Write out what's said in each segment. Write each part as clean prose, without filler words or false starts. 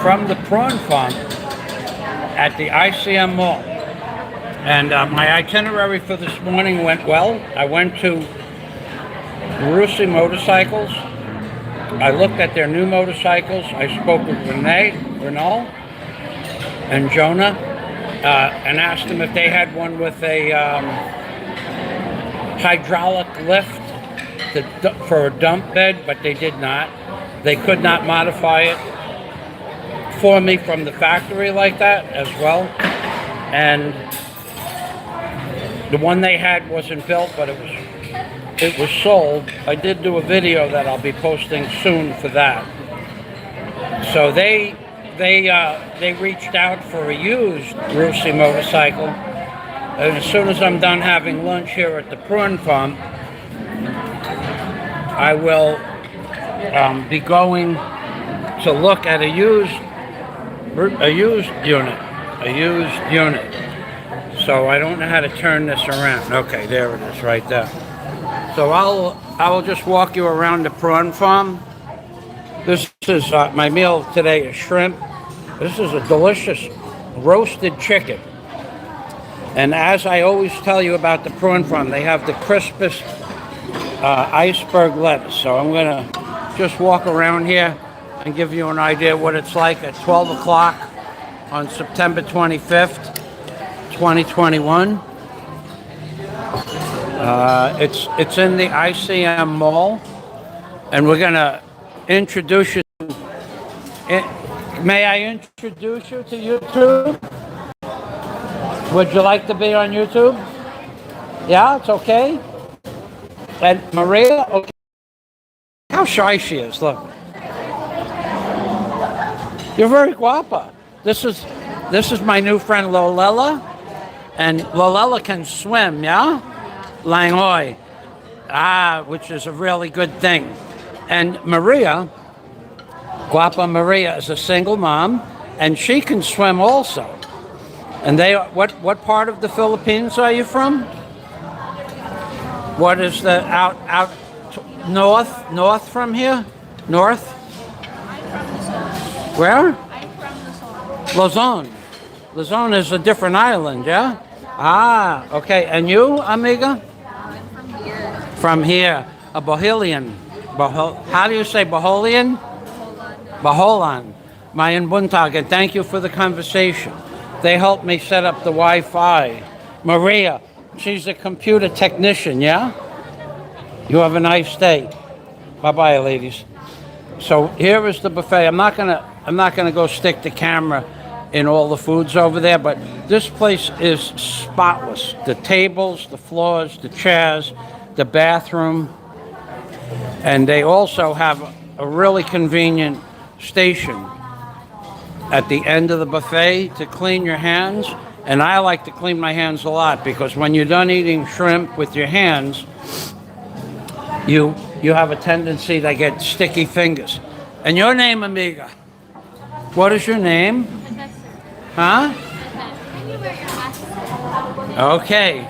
from the prawn farm at the ICM Mall. And my itinerary for this morning went well. I went to Rusi Motorcycles. I looked at their new motorcycles. I spoke with Renal, and Jonah, and asked them if they had one with a hydraulic lift for a dump bed, but they did not. They could not modify it for me from the factory like that as well. And the one they had wasn't built, but it was sold. I did do a video that I'll be posting soon for that. So they reached out for a used Rusi motorcycle. And as soon as I'm done having lunch here at the prawn farm, I will be going to look at a used unit. So I don't know how to turn this around. Okay, there it is, right there. So I will just walk you around the prawn farm. This is my meal today is shrimp. This is a delicious roasted chicken. And as I always tell you about the prawn farm, they have the crispest iceberg lettuce. So I'm gonna just walk around here and give you an idea what it's like at 12 o'clock on September 25th, 2021. It's in the ICM Mall, and we're gonna introduce you. May I introduce you to YouTube? Would you like to be on YouTube? Yeah, it's okay. And Maria, okay. How shy she is, look. You're very guapa. This is my new friend Lolela. And Lolela can swim, yeah? Langoy. Which is a really good thing. And Maria, Guapa Maria, is a single mom, and she can swim also. And what part of the Philippines are you from? What is the out north from here? North? Where? I'm from Luzon. Luzon is a different island, yeah? Okay. And you, amiga? I'm from here. From here. A Boholian. How do you say Boholian? Baholan. Mayan Buntag. And thank you for the conversation. They helped me set up the Wi-Fi. Maria, she's a computer technician, yeah? You have a nice day. Bye-bye, ladies. So here is the buffet. I'm not gonna go stick the camera in all the foods over there, but this place is spotless. The tables, the floors, the chairs, the bathroom, and they also have a really convenient station at the end of the buffet to clean your hands. And I like to clean my hands a lot, because when you're done eating shrimp with your hands, you have a tendency to get sticky fingers. And your name, amiga? What is your name? Huh? Okay.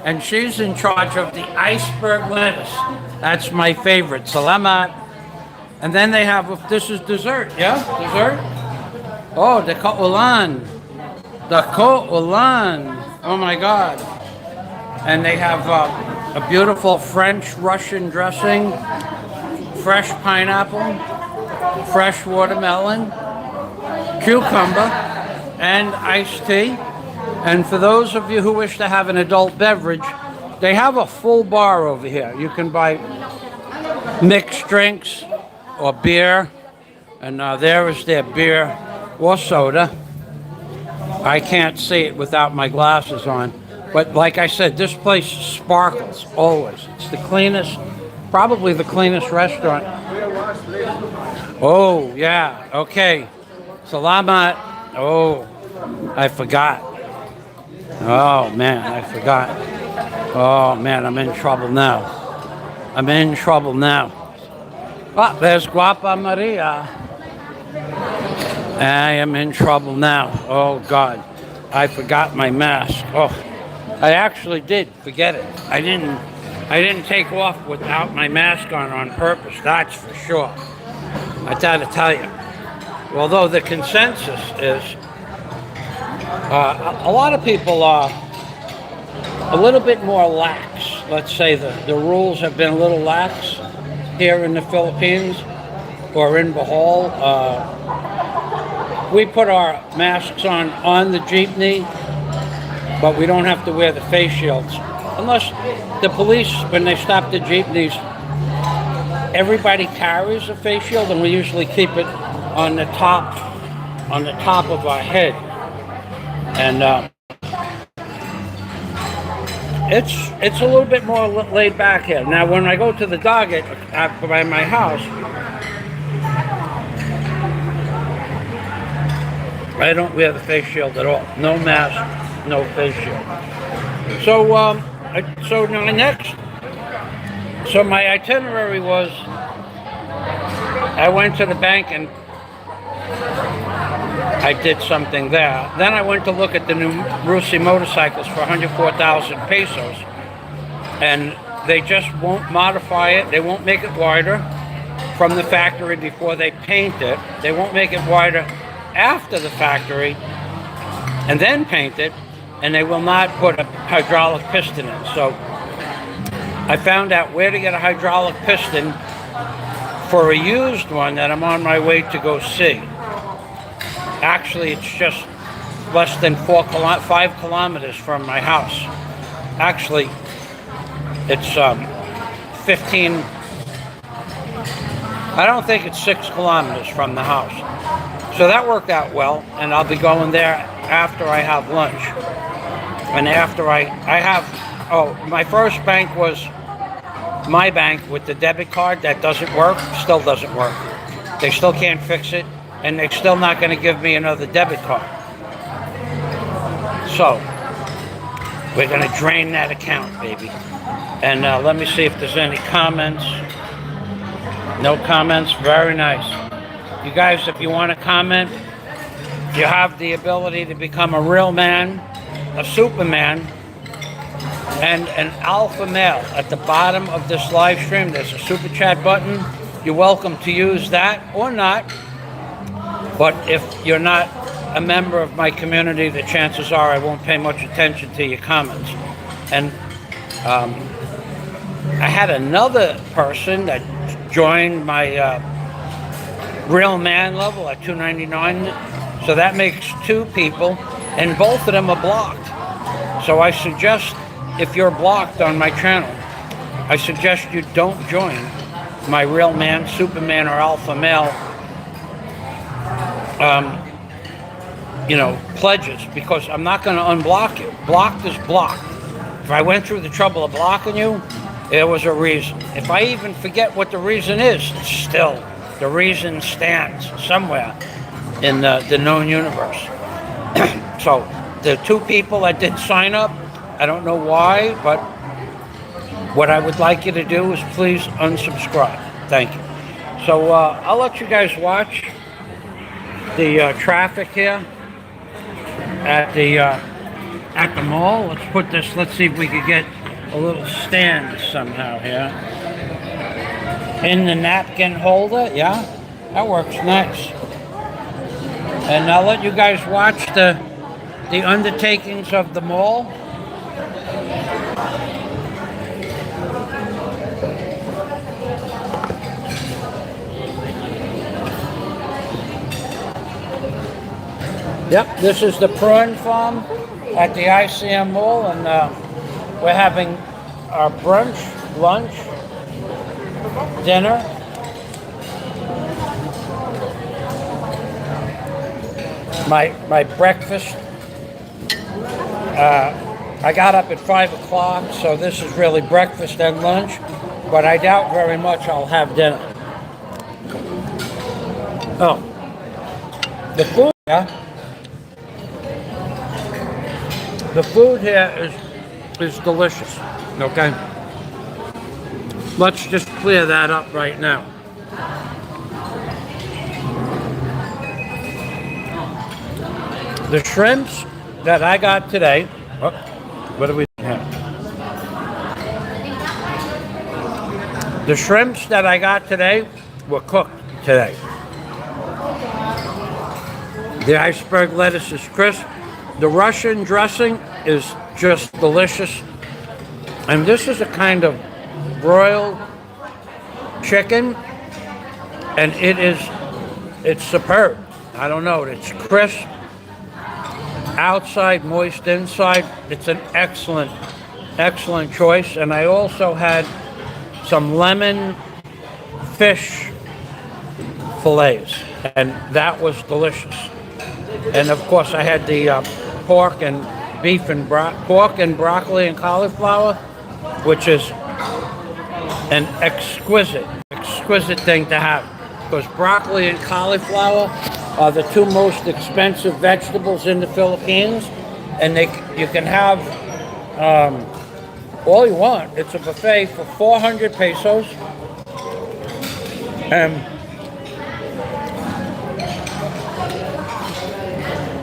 And she's in charge of the iceberg lettuce. That's my favorite. Salamat. And then they have, this is dessert, yeah? Dessert? Oh, the kaulan. The kaulan. Oh my God. And they have a beautiful French-Russian dressing, fresh pineapple, fresh watermelon, cucumber, and iced tea. And for those of you who wish to have an adult beverage, they have a full bar over here. You can buy mixed drinks or beer, and there is their beer or soda. I can't see it without my glasses on, but like I said, this place sparkles always. It's the cleanest, probably the cleanest restaurant. Oh yeah, okay. Salamat. Oh, I forgot. Oh man, I forgot. Oh man, I'm in trouble now. I'm in trouble now. Oh, there's Guapa Maria. I am in trouble now. Oh God, I forgot my mask. Oh, I actually did forget it. I didn't take off without my mask on purpose. That's for sure. I gotta tell you. although the consensus is a lot of people are a little bit more lax. Let's say the rules have been a little lax here in the Philippines or in Bohol. We put our masks on the jeepney, but we don't have to wear the face shields. Unless the police, when they stop the jeepneys, everybody carries a face shield, and we usually keep it on the top of our head. And it's a little bit more laid back here. Now, when I go to the dog by my house, I don't wear the face shield at all. No mask, no face shield. So my itinerary was, I went to the bank and I did something there. Then I went to look at the new Rusi motorcycles for 104,000 pesos, and they just won't modify it. They won't make it wider from the factory before they paint it. They won't make it wider after the factory and then paint it, and they will not put a hydraulic piston in. So I found out where to get a hydraulic piston for a used one that I'm on my way to go see. Actually, it's just less than 5 kilometers from my house. Actually, it's 15, I don't think it's 6 kilometers from the house. So that worked out well, and I'll be going there after I have lunch. And after I have, my first bank was my bank with the debit card. That doesn't work, still doesn't work. They still can't fix it, and they're still not going to give me another debit card. So, we're going to drain that account, baby. And let me see if there's any comments. No comments, very nice. You guys, if you want to comment, you have the ability to become a real man, a superman, and an alpha male. At the bottom of this live stream, there's a super chat button. You're welcome to use that or not. But if you're not a member of my community, the chances are I won't pay much attention to your comments. And I had another person that joined my real man level at 299, so that makes 2 people, and both of them are blocked. So I suggest, if you're blocked on my channel, I suggest you don't join my real man, superman, or alpha male pledges, because I'm not going to unblock you. Blocked is blocked. If I went through the trouble of blocking you, there was a reason. If I even forget what the reason is, still the reason stands somewhere in the known universe. So the 2 people that did sign up, I don't know why, but what I would like you to do is please unsubscribe. Thank you. So I'll let you guys watch the traffic here at the mall. Let's see if we could get a little stand somehow here. In the napkin holder, yeah, that works nice. And I'll let you guys watch the undertakings of the mall. Yep, this is the prawn farm at the ICM mall, and we're having our brunch, lunch, dinner. My breakfast. I got up at 5 o'clock, so this is really breakfast and lunch, but I doubt very much I'll have dinner. Oh, the food, yeah? The food here is delicious, okay? Let's just clear that up right now. The shrimps that I got today, what do we have? The shrimps that I got today were cooked today. The iceberg lettuce is crisp. The Russian dressing is just delicious. And this is a kind of broiled chicken, and it's superb. I don't know, it's crisp, outside, moist inside. It's an excellent, excellent choice. And I also had some lemon fish fillets, and that was delicious. And of course, I had the pork and beef and pork and broccoli and cauliflower, which is an exquisite thing to have, because broccoli and cauliflower are the two most expensive vegetables in the Philippines, and you can have all you want. It's a buffet for 400 pesos.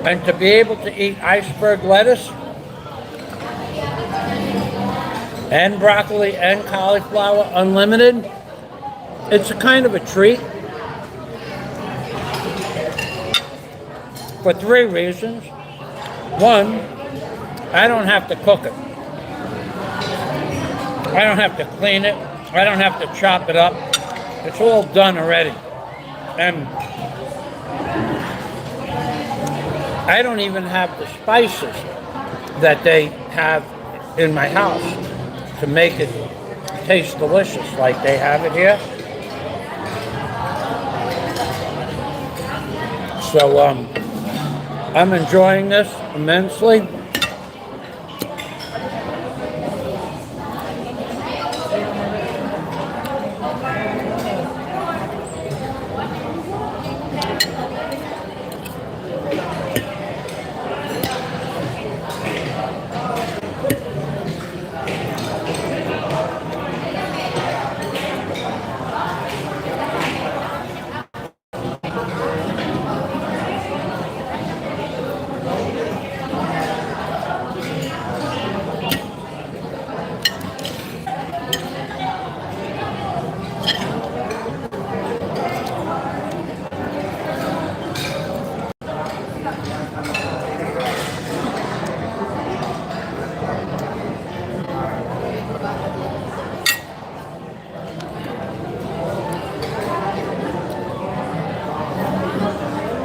And to be able to eat iceberg lettuce and broccoli and cauliflower unlimited, it's a kind of a treat for three reasons. One, I don't have to cook it. I don't have to clean it. I don't have to chop it up. It's all done already. And I don't even have the spices that they have in my house to make it taste delicious like they have it here. So I'm enjoying this immensely.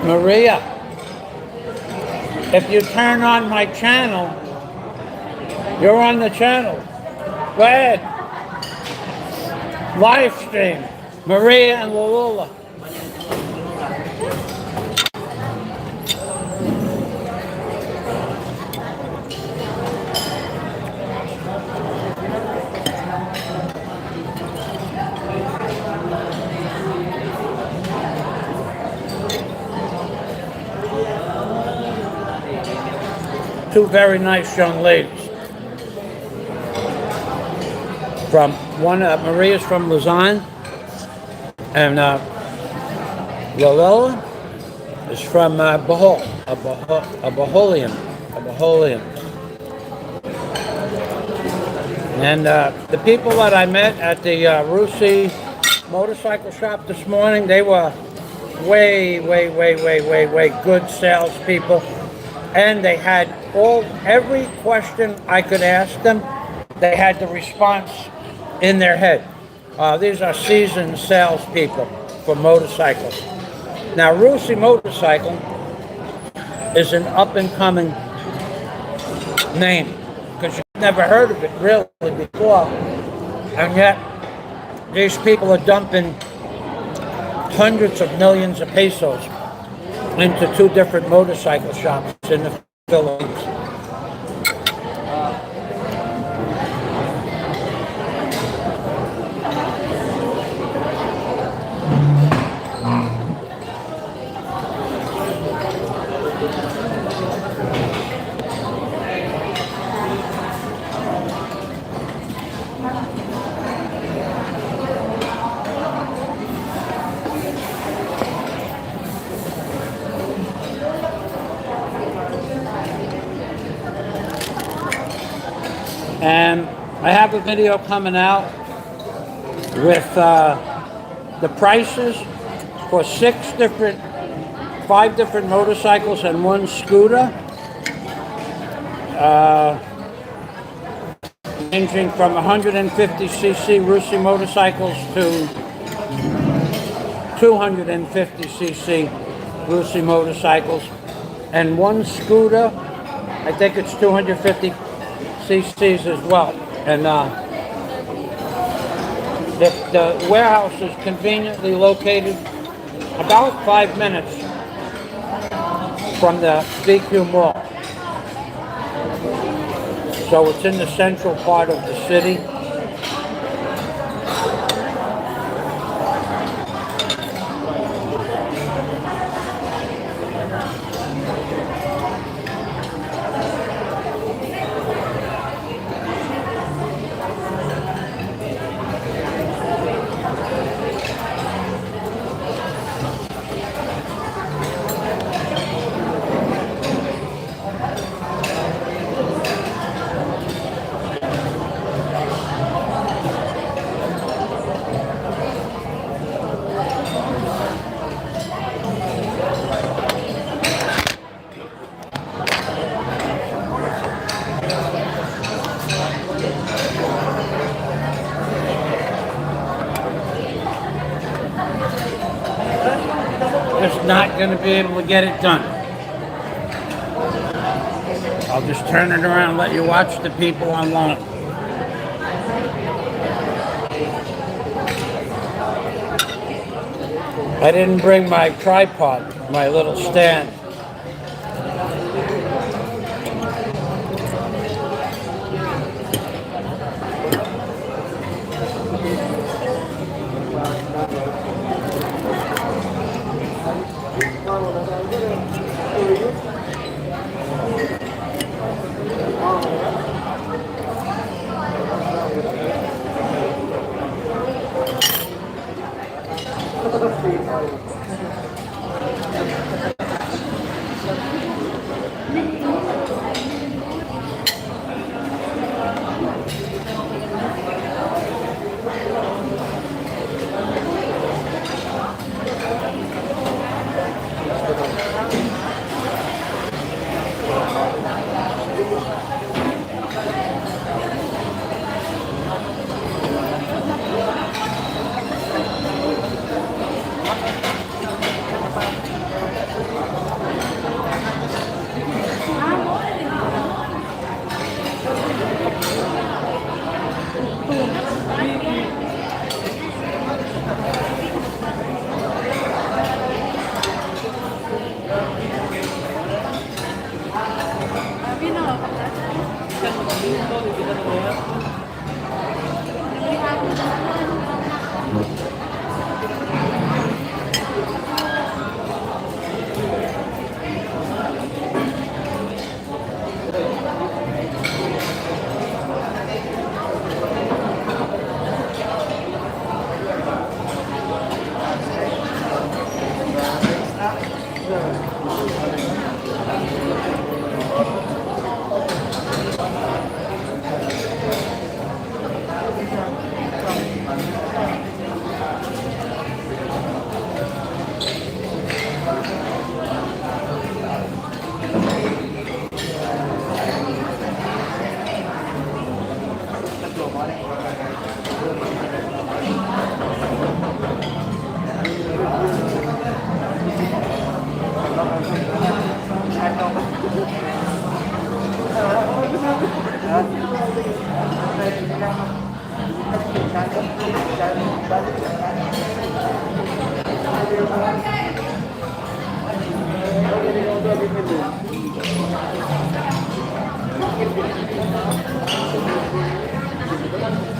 Maria, if you turn on my channel, you're on the channel. Go ahead. Live stream. Maria and Lalula. Two very nice young ladies. From one, Maria's from Lausanne, and Lalila is from Bohol, a Boholian. And the people that I met at the Rusi motorcycle shop this morning, they were way good salespeople. And they had every question I could ask them, they had the response in their head. These are seasoned salespeople for motorcycles. Now, Rusi Motorcycle is an up-and-coming name, because you've never heard of it really before. And yet, these people are dumping hundreds of millions of pesos into two different motorcycle shops in the Philippines. And I have a video coming out with the prices for 6 different 5 different motorcycles and 1 scooter, ranging from 150cc Rusi motorcycles to 250cc Rusi motorcycles, and 1 scooter. I think it's 250 cc's as well. And the warehouse is conveniently located about 5 minutes from the BQ Mall. So it's in the central part of the city. Just not going to be able to get it done. I'll just turn it around and let you watch the people online. I didn't bring my tripod, my little stand.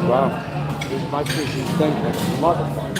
Wow, this might be the motherfucker.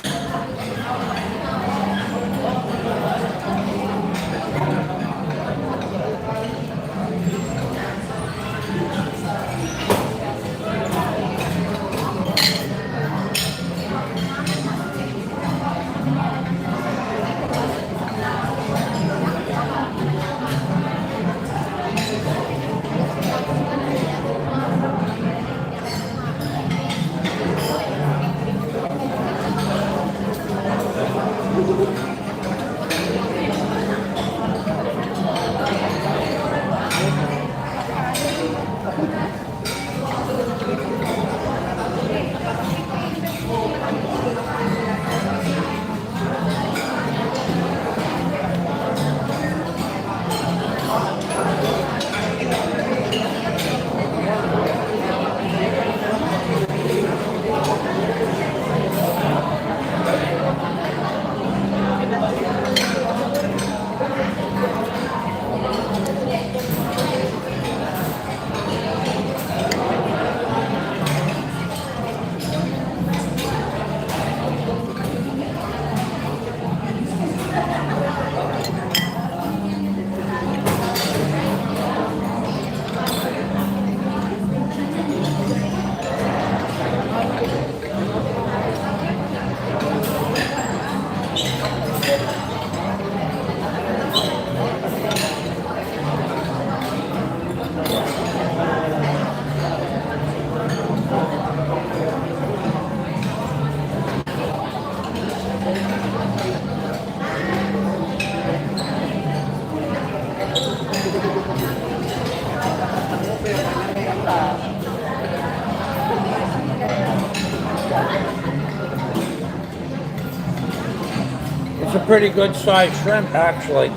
pretty good sized shrimp, actually.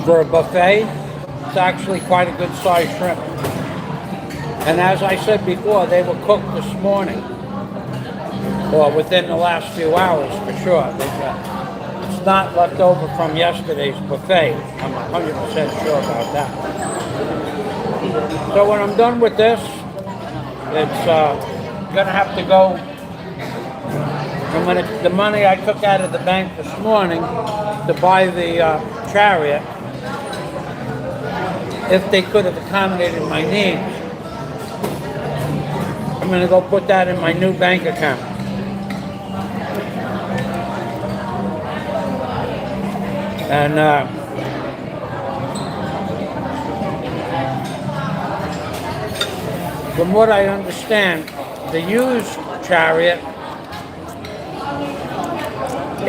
For a buffet, it's actually quite a good sized shrimp. And as I said before, they were cooked this morning, or within the last few hours for sure. It's not left over from yesterday's buffet. I'm 100% sure about that. So when I'm done with this, it's gonna have to go. And when the money I took out of the bank this morning to buy the chariot, if they could have accommodated my needs, I'm gonna go put that in my new bank account. And from what I understand, the used chariot,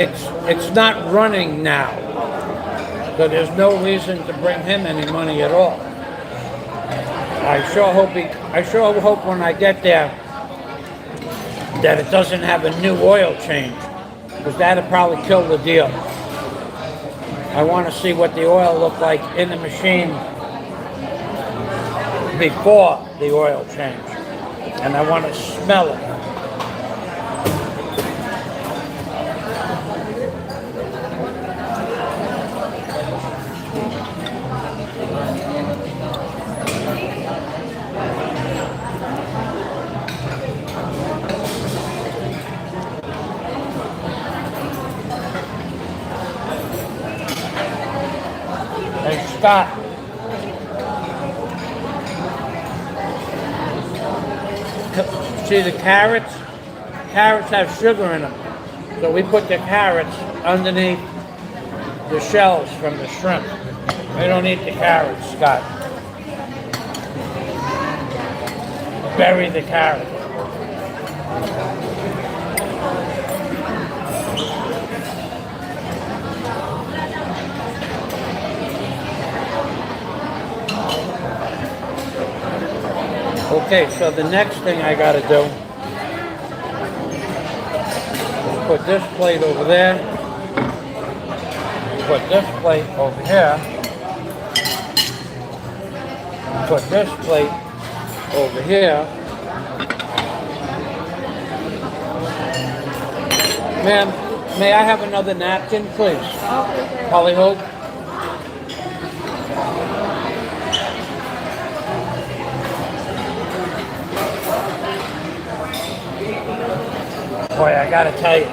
it's not running now, so there's no reason to bring him any money at all. I sure hope when I get there that it doesn't have a new oil change, because that'd probably kill the deal. I want to see what the oil looked like in the machine before the oil change, and I want to smell it. Hey, Scott. See the carrots? Carrots have sugar in them. So we put the carrots underneath the shells from the shrimp. We don't eat the carrots, Scott. Bury the carrots. Okay, so the next thing I gotta do is put this plate over there, put this plate over here, put this plate over here. Ma'am, may I have another napkin, please? Holly Hope? Boy, I gotta tell you,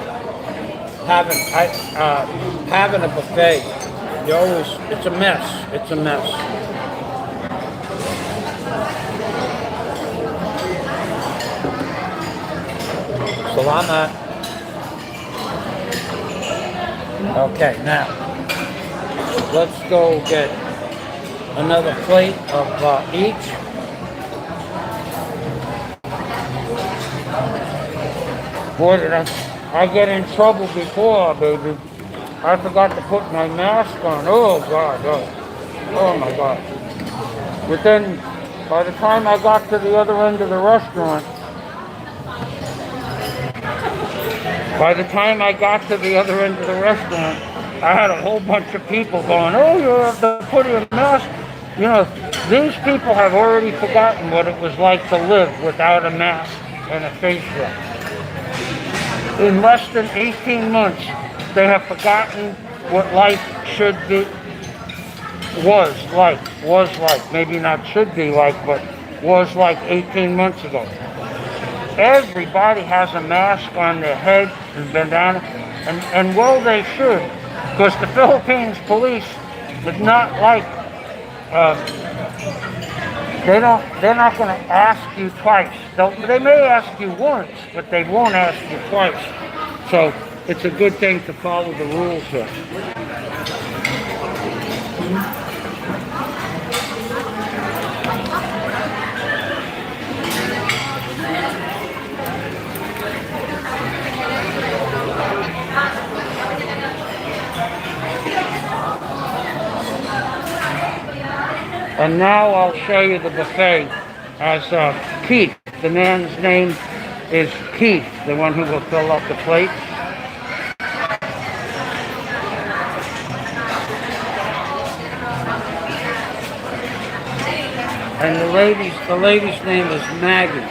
having a buffet, it's a mess. It's a mess. Salama. Okay, now let's go get another plate of each. Boy, did I get in trouble before, baby. I forgot to put my mask on. Oh, God. Oh, my God. But then, by the time I got to the other end of the restaurant, I had a whole bunch of people going, oh, you have to put your mask. You know, these people have already forgotten what it was like to live without a mask and a face wrap. In less than 18 months, they have forgotten what life was like. Maybe not should be like, but was like 18 months ago. Everybody has a mask on their head and bandana, and well, they should, because the Philippines police did not like, they're not going to ask you twice. They may ask you once, but they won't ask you twice. So it's a good thing to follow the rules here. And now I'll show you the buffet as Keith. The man's name is Keith, the one who will fill up the plate. And the lady's name is Maggie.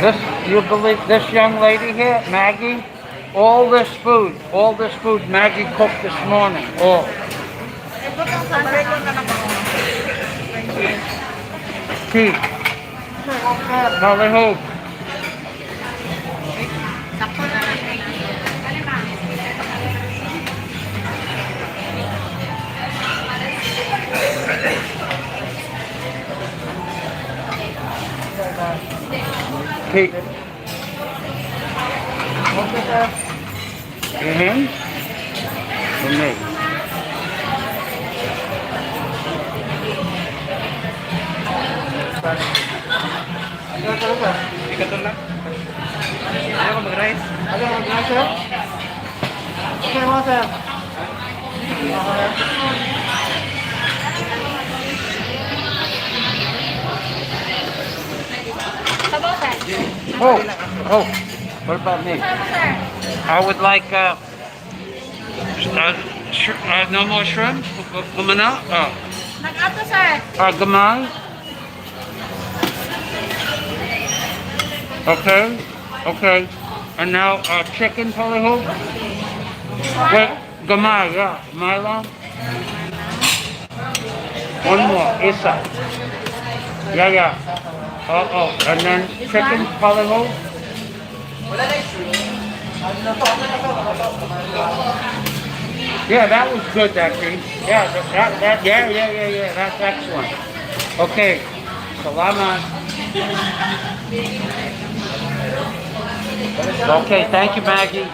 This, you believe this young lady here, Maggie? All this food Maggie cooked this morning. All. Tea. Ballyhoo. Tea. For me. Ikatul lang. Ayaw ko mag-rice. Ayaw mag-rice, sir? Okay mo, sir. Oh, what about me? I would like no more shrimp. Gumana? Nag-ato, sir. Gamay? Okay. And now chicken ballyhoo? Wait, gamay, yeah. Milo? One more, isa. Yeah. And then chicken ballyhoo? Yeah, that was good, actually. Yeah, yeah, that's excellent. Okay, salamat. Okay, thank you, Maggie.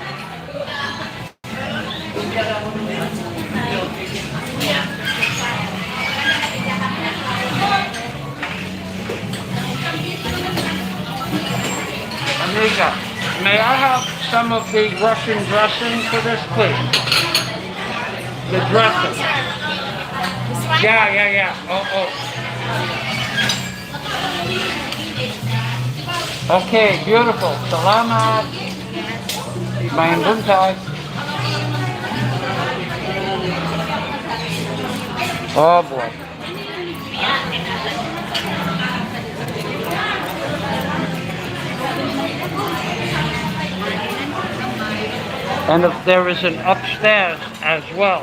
Amiga, may I have some of the Russian dressing for this, please? The dressing. Yeah. Oh. Okay, beautiful. Salamat. Mayan buntag. Oh boy. And if there is an upstairs as well.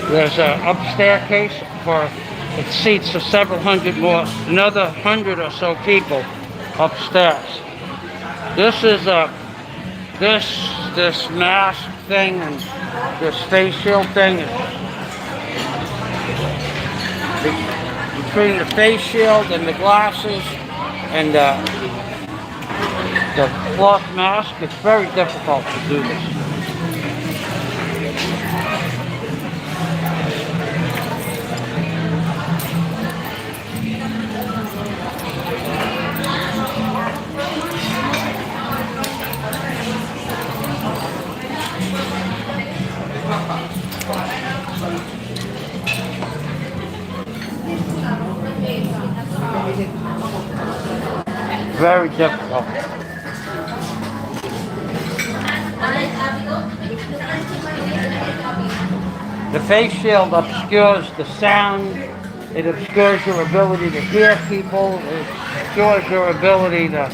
There's an upstairs case for it seats for several hundred more, another 100 or so people upstairs. This is this mask thing and this face shield thing is between the face shield and the glasses and the cloth mask. It's very difficult to do this. Very difficult. The face shield obscures the sound. It obscures your ability to hear people. It obscures your ability to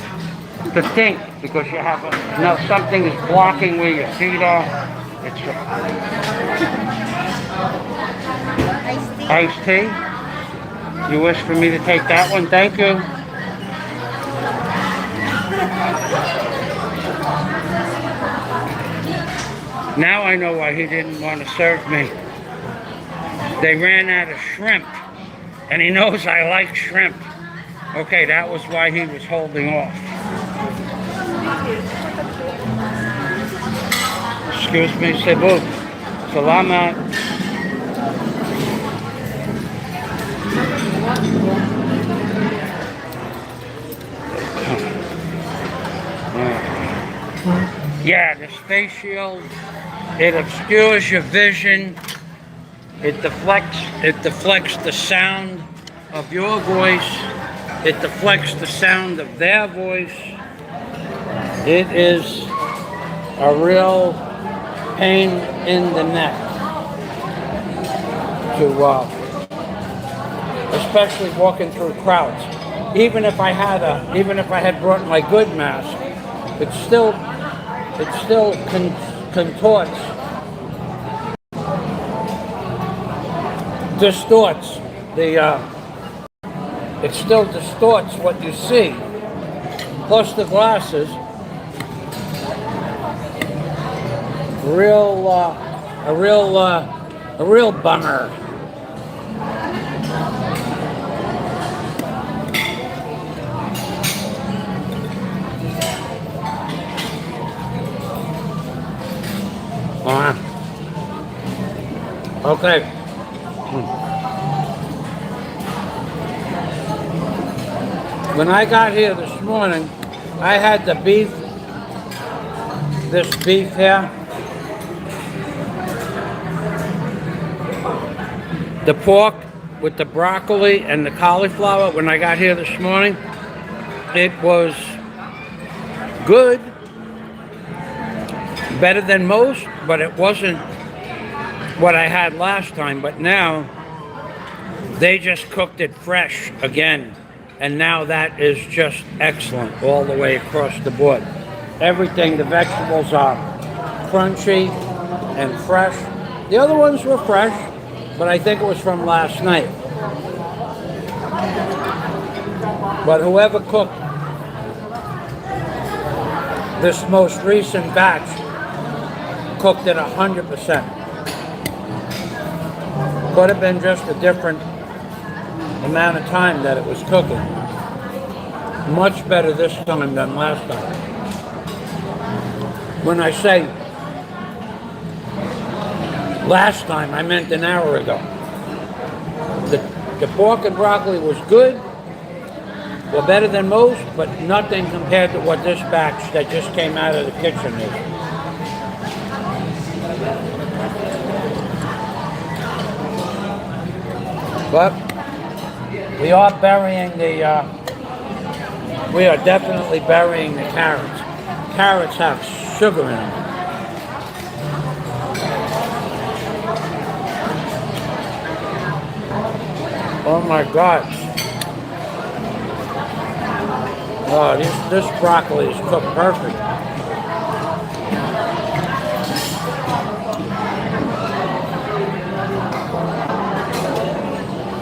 think because you have something is blocking where your feet are. It's iced tea. You wish for me to take that one? Thank you. Now I know why he didn't want to serve me. They ran out of shrimp, and he knows I like shrimp. Okay, that was why he was holding off. Excuse me, Cebu. Salamat. Yeah, the face shield, it obscures your vision. It deflects the sound of your voice. It deflects the sound of their voice. It is a real pain in the neck to, especially walking through crowds. Even if I had brought my good mask, it still contorts, distorts it still distorts what you see. Plus the glasses, a real bummer. Okay. When I got here this morning, I had the beef, this beef here, the pork with the broccoli and the cauliflower. When I got here this morning, it was good, better than most, but it wasn't what I had last time. But now they just cooked it fresh again, and now that is just excellent all the way across the board. Everything, the vegetables are crunchy and fresh. The other ones were fresh, but I think it was from last night. But whoever cooked this most recent batch cooked it 100%. Could have been just a different amount of time that it was cooking. Much better this time than last time. When I say last time, I meant an hour ago. The pork and broccoli was good, well, better than most, but nothing compared to what this batch that just came out of the kitchen is. But we are definitely burying the carrots. Carrots have sugar in them. Oh my God. Oh, this broccoli is cooked perfect.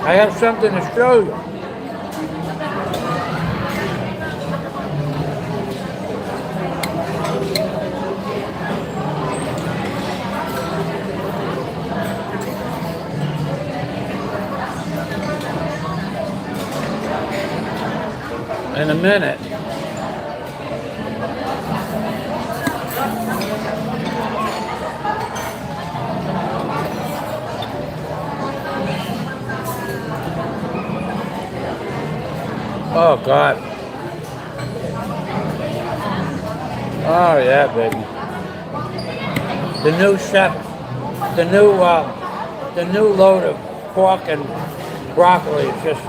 I have something to show you. In a minute. Oh, God. Oh, yeah, baby. The new chef, the new load of pork and broccoli is just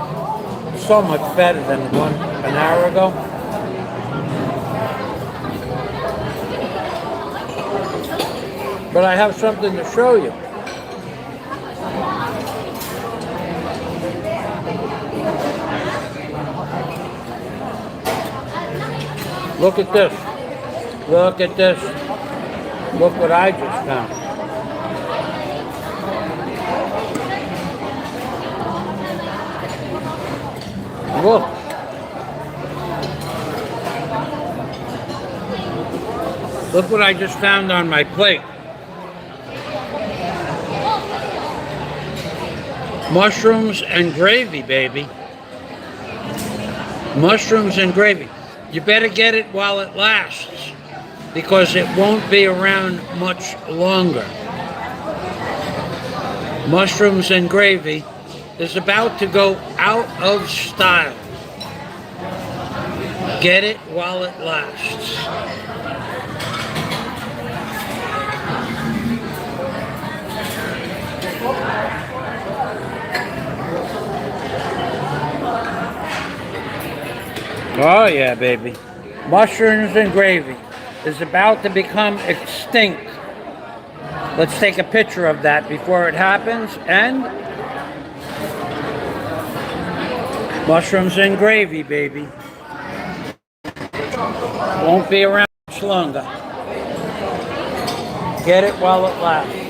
so much better than the one an hour ago. But I have something to show you. Look at this. Look at this. Look what I just found. Look. Look what I just found on my plate. Mushrooms and gravy, baby. Mushrooms and gravy. You better get it while it lasts, because it won't be around much longer. Mushrooms and gravy is about to go out of style. Get it while it lasts. Oh yeah, baby. Mushrooms and gravy is about to become extinct. Let's take a picture of that before it happens. And mushrooms and gravy, baby. Won't be around much longer. Get it while it lasts.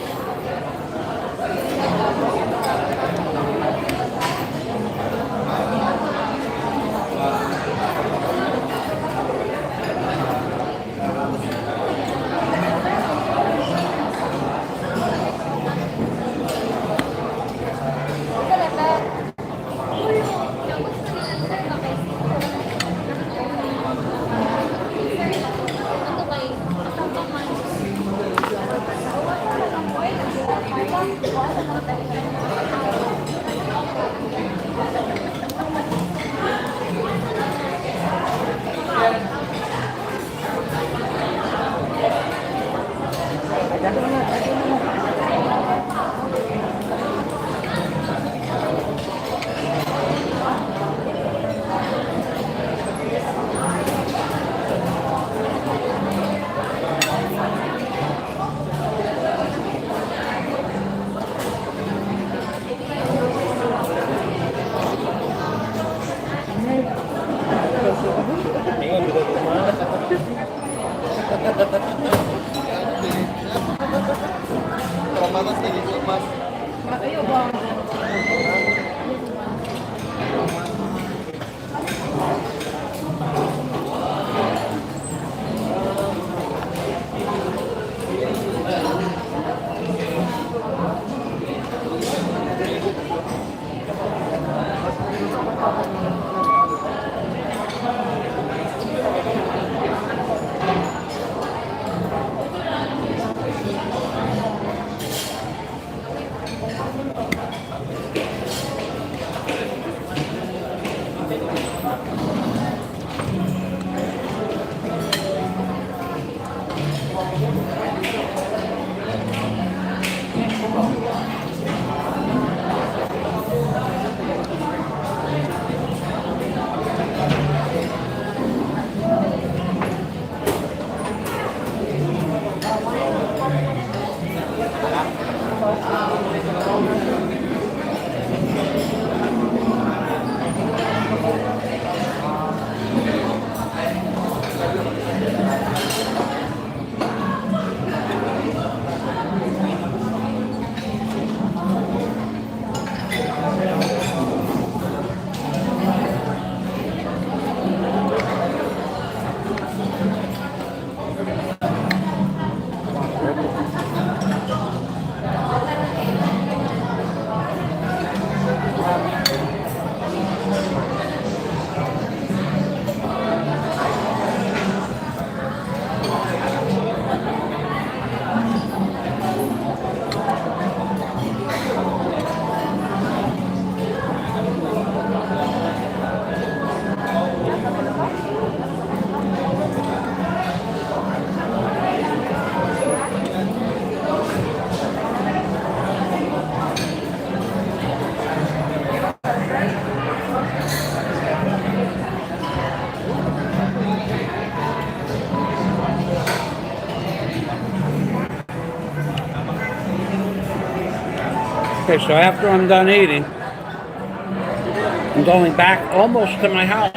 Okay, so after I'm done eating, I'm going back almost to my house.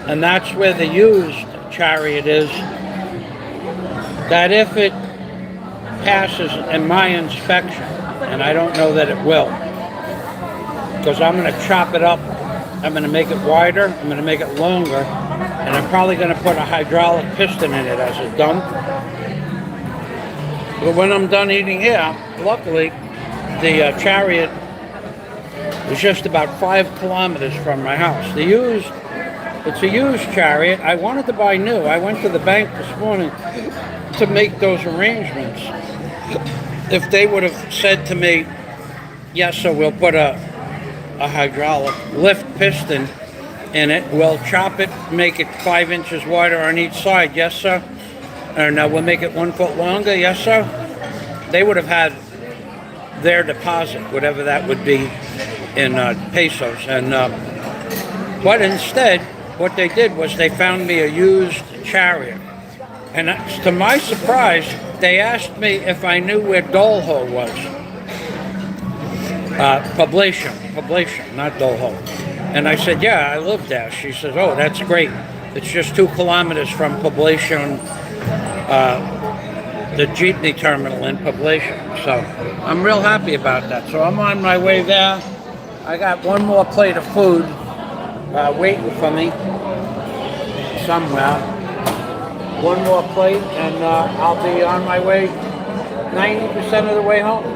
And that's where the used chariot is. That if it passes in my inspection, and I don't know that it will, because I'm going to chop it up. I'm going to make it wider. I'm going to make it longer. And I'm probably going to put a hydraulic piston in it as a dump. But when I'm done eating here, luckily, the chariot is just about 5 kilometers from my house. It's a used chariot. I wanted to buy new. I went to the bank this morning to make those arrangements. If they would have said to me, yes, sir, we'll put a hydraulic lift piston in it, we'll chop it, make it 5 inches wider on each side, yes, sir. And we'll make it 1 foot longer, yes, sir. They would have had their deposit, whatever that would be in pesos. And but instead, what they did was they found me a used chariot. And to my surprise, they asked me if I knew where Dolho was. Poblacion, not Dolho. And I said, yeah, I live there. She says, oh, that's great. It's just 2 kilometers from Poblacion, the jeepney terminal in Poblacion. So I'm real happy about that. So I'm on my way there. I got one more plate of food waiting for me somewhere. One more plate, and I'll be on my way 90% of the way home.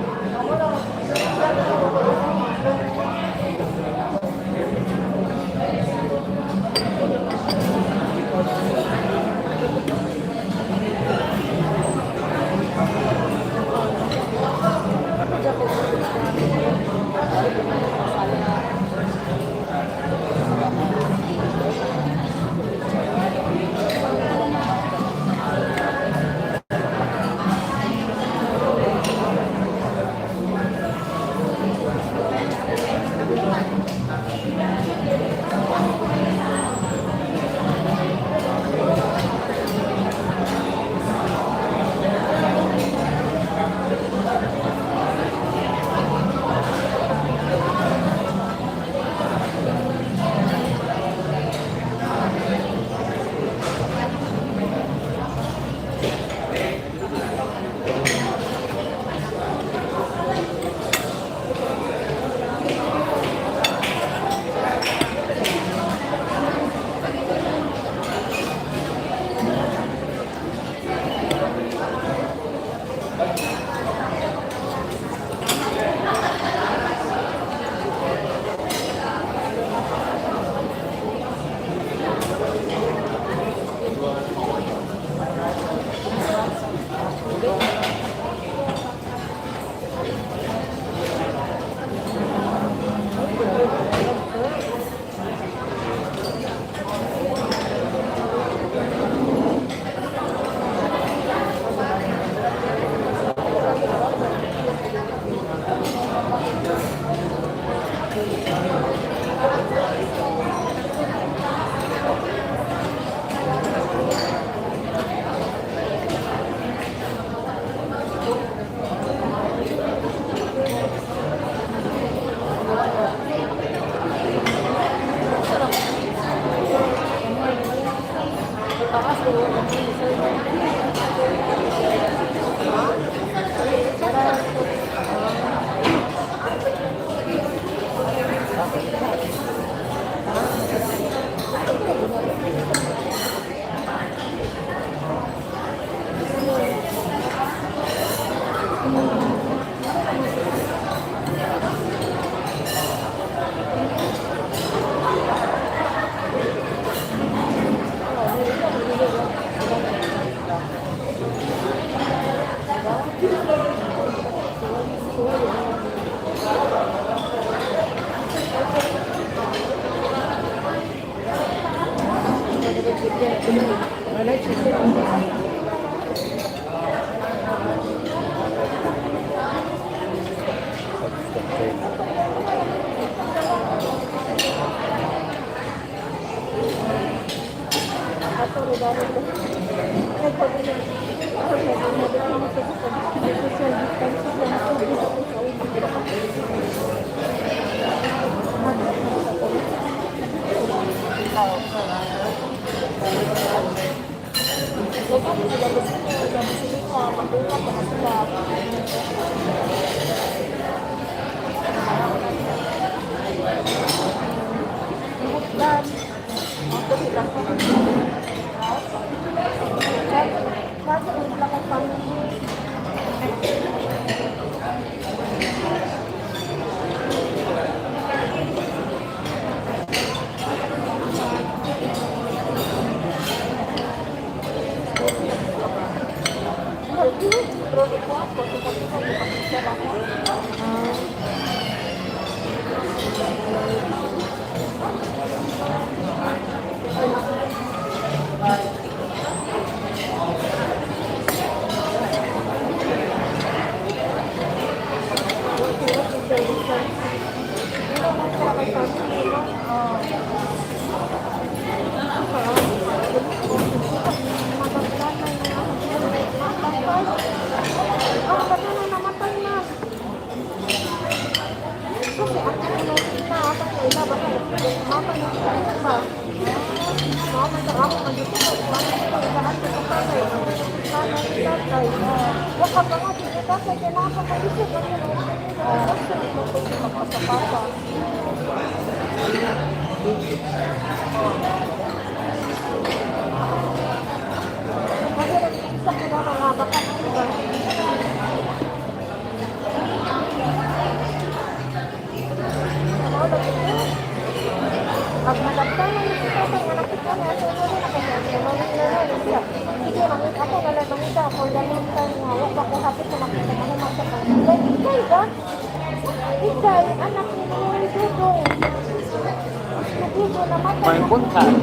Main buntag.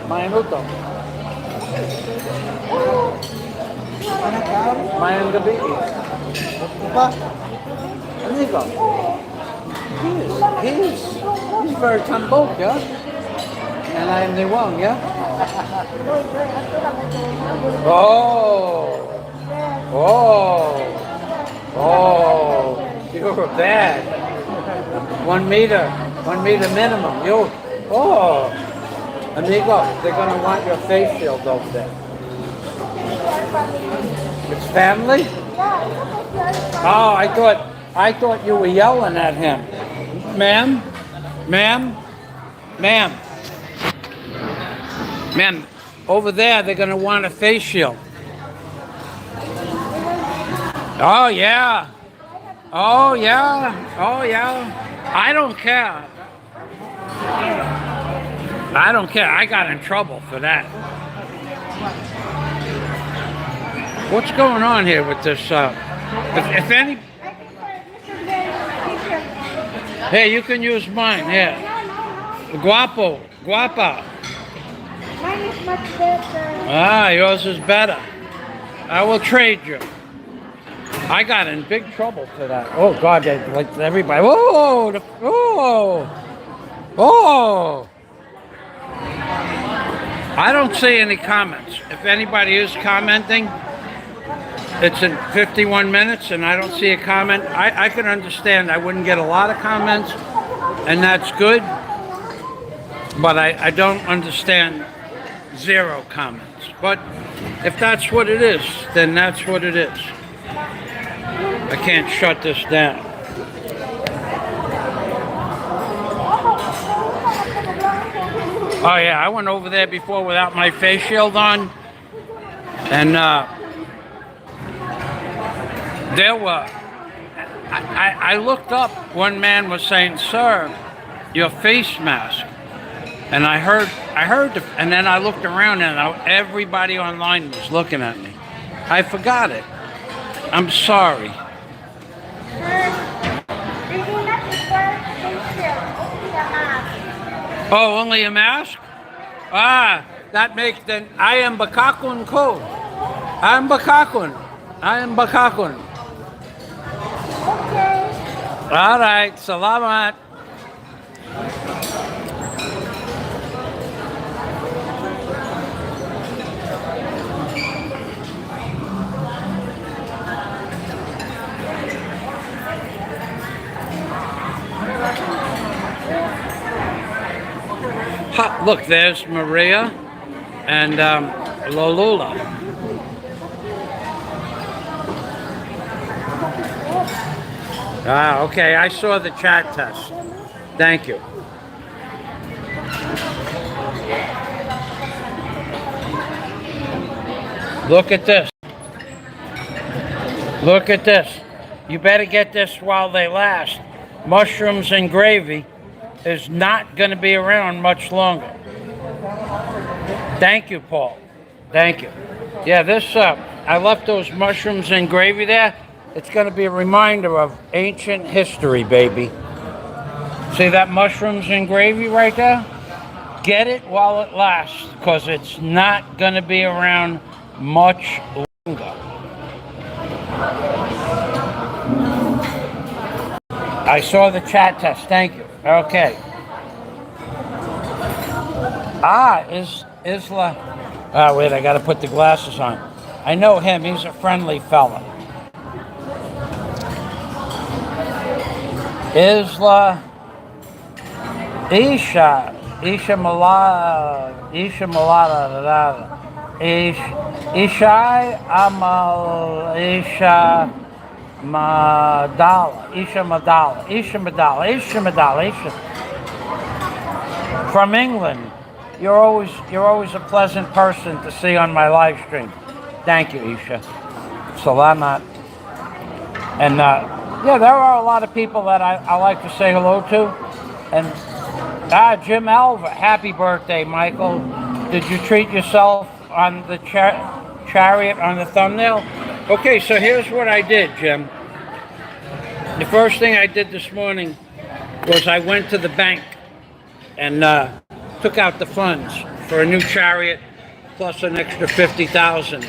Main uto. Main gabi. Ba? Ano ito? He's very tambok, yeah? And I'm the one, yeah? Oh! Oh! Oh! You're bad. 1 meter. 1 meter minimum. You. Oh! Amigo, they're going to want your face shield over there. It's family? Oh, I thought you were yelling at him. Ma'am? Ma'am? Ma'am? Ma'am, over there they're going to want a face shield. Oh, yeah. Oh, yeah. Oh, yeah. I don't care. I don't care. I got in trouble for that. What's going on here with this? If any... Hey, you can use mine. Here. Guapo. Guapa. Mine is much better. Ah, yours is better. I will trade you. I got in big trouble for that. Oh, God, they, like everybody. Whoa! Whoa! Oh! I don't see any comments. If anybody is commenting, it's in 51 minutes and I don't see a comment. I can understand. I wouldn't get a lot of comments, and that's good. But I don't understand 0 comments. But if that's what it is, then that's what it is. I can't shut this down. Oh yeah, I went over there before without my face shield on, and there were. I looked up. One man was saying, "Sir, your face mask," and I heard, and then I looked around, and everybody online was looking at me. I forgot it. I'm sorry. Oh, only a mask? Ah, that makes then I am Bakakun ko. I am Bakakun. I am Bakakun. Okay. All right, salamat. Ha, look, there's Maria and Lolula. Ah, okay. I saw the chat test. Thank you. Look at this. Look at this. You better get this while they last. Mushrooms and gravy is not going to be around much longer. Thank you, Paul. Thank you. Yeah, this, I left those mushrooms and gravy there. It's going to be a reminder of ancient history, baby. See that mushrooms and gravy right there? Get it while it lasts, because it's not going to be around much longer. I saw the chat test. Thank you. Okay. Isla. Oh, wait, I got to put the glasses on. I know him. He's a friendly fella. Isla. Isha Malada, Ishai Amal, Isha Madala. From England. You're always a pleasant person to see on my live stream. Thank you, Isha. Salamat. And yeah, there are a lot of people that I like to say hello to. And Jim Alva, happy birthday, Michael. Did you treat yourself on the chariot on the thumbnail? Okay, so here's what I did, Jim. The first thing I did this morning was I went to the bank and took out the funds for a new chariot plus an extra $50,000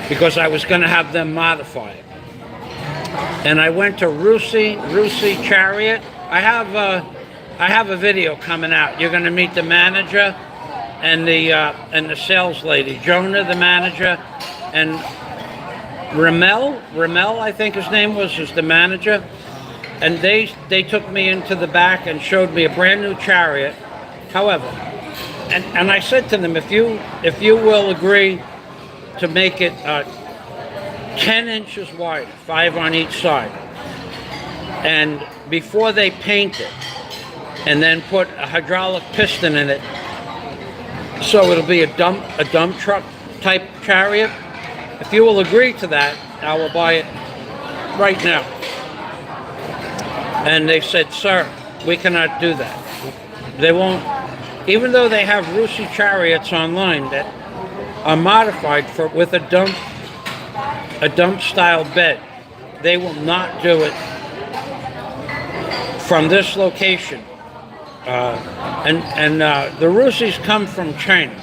because I was going to have them modify it. And I went to Rusi Chariot. I have a video coming out. You're going to meet the manager and the sales lady. Jonah, the manager, and Ramel, I think his name was, is the manager. And they took me into the back and showed me a brand new chariot. However, and I said to them, if you will agree to make it 10 inches wide, 5 on each side, and before they paint it, and then put a hydraulic piston in it, so it'll be a dump truck type chariot. If you will agree to that, I will buy it right now. And they said, sir, we cannot do that. They won't, even though they have Rusi chariots online that are modified with a dump style bed, they will not do it from this location. The Rusis come from China,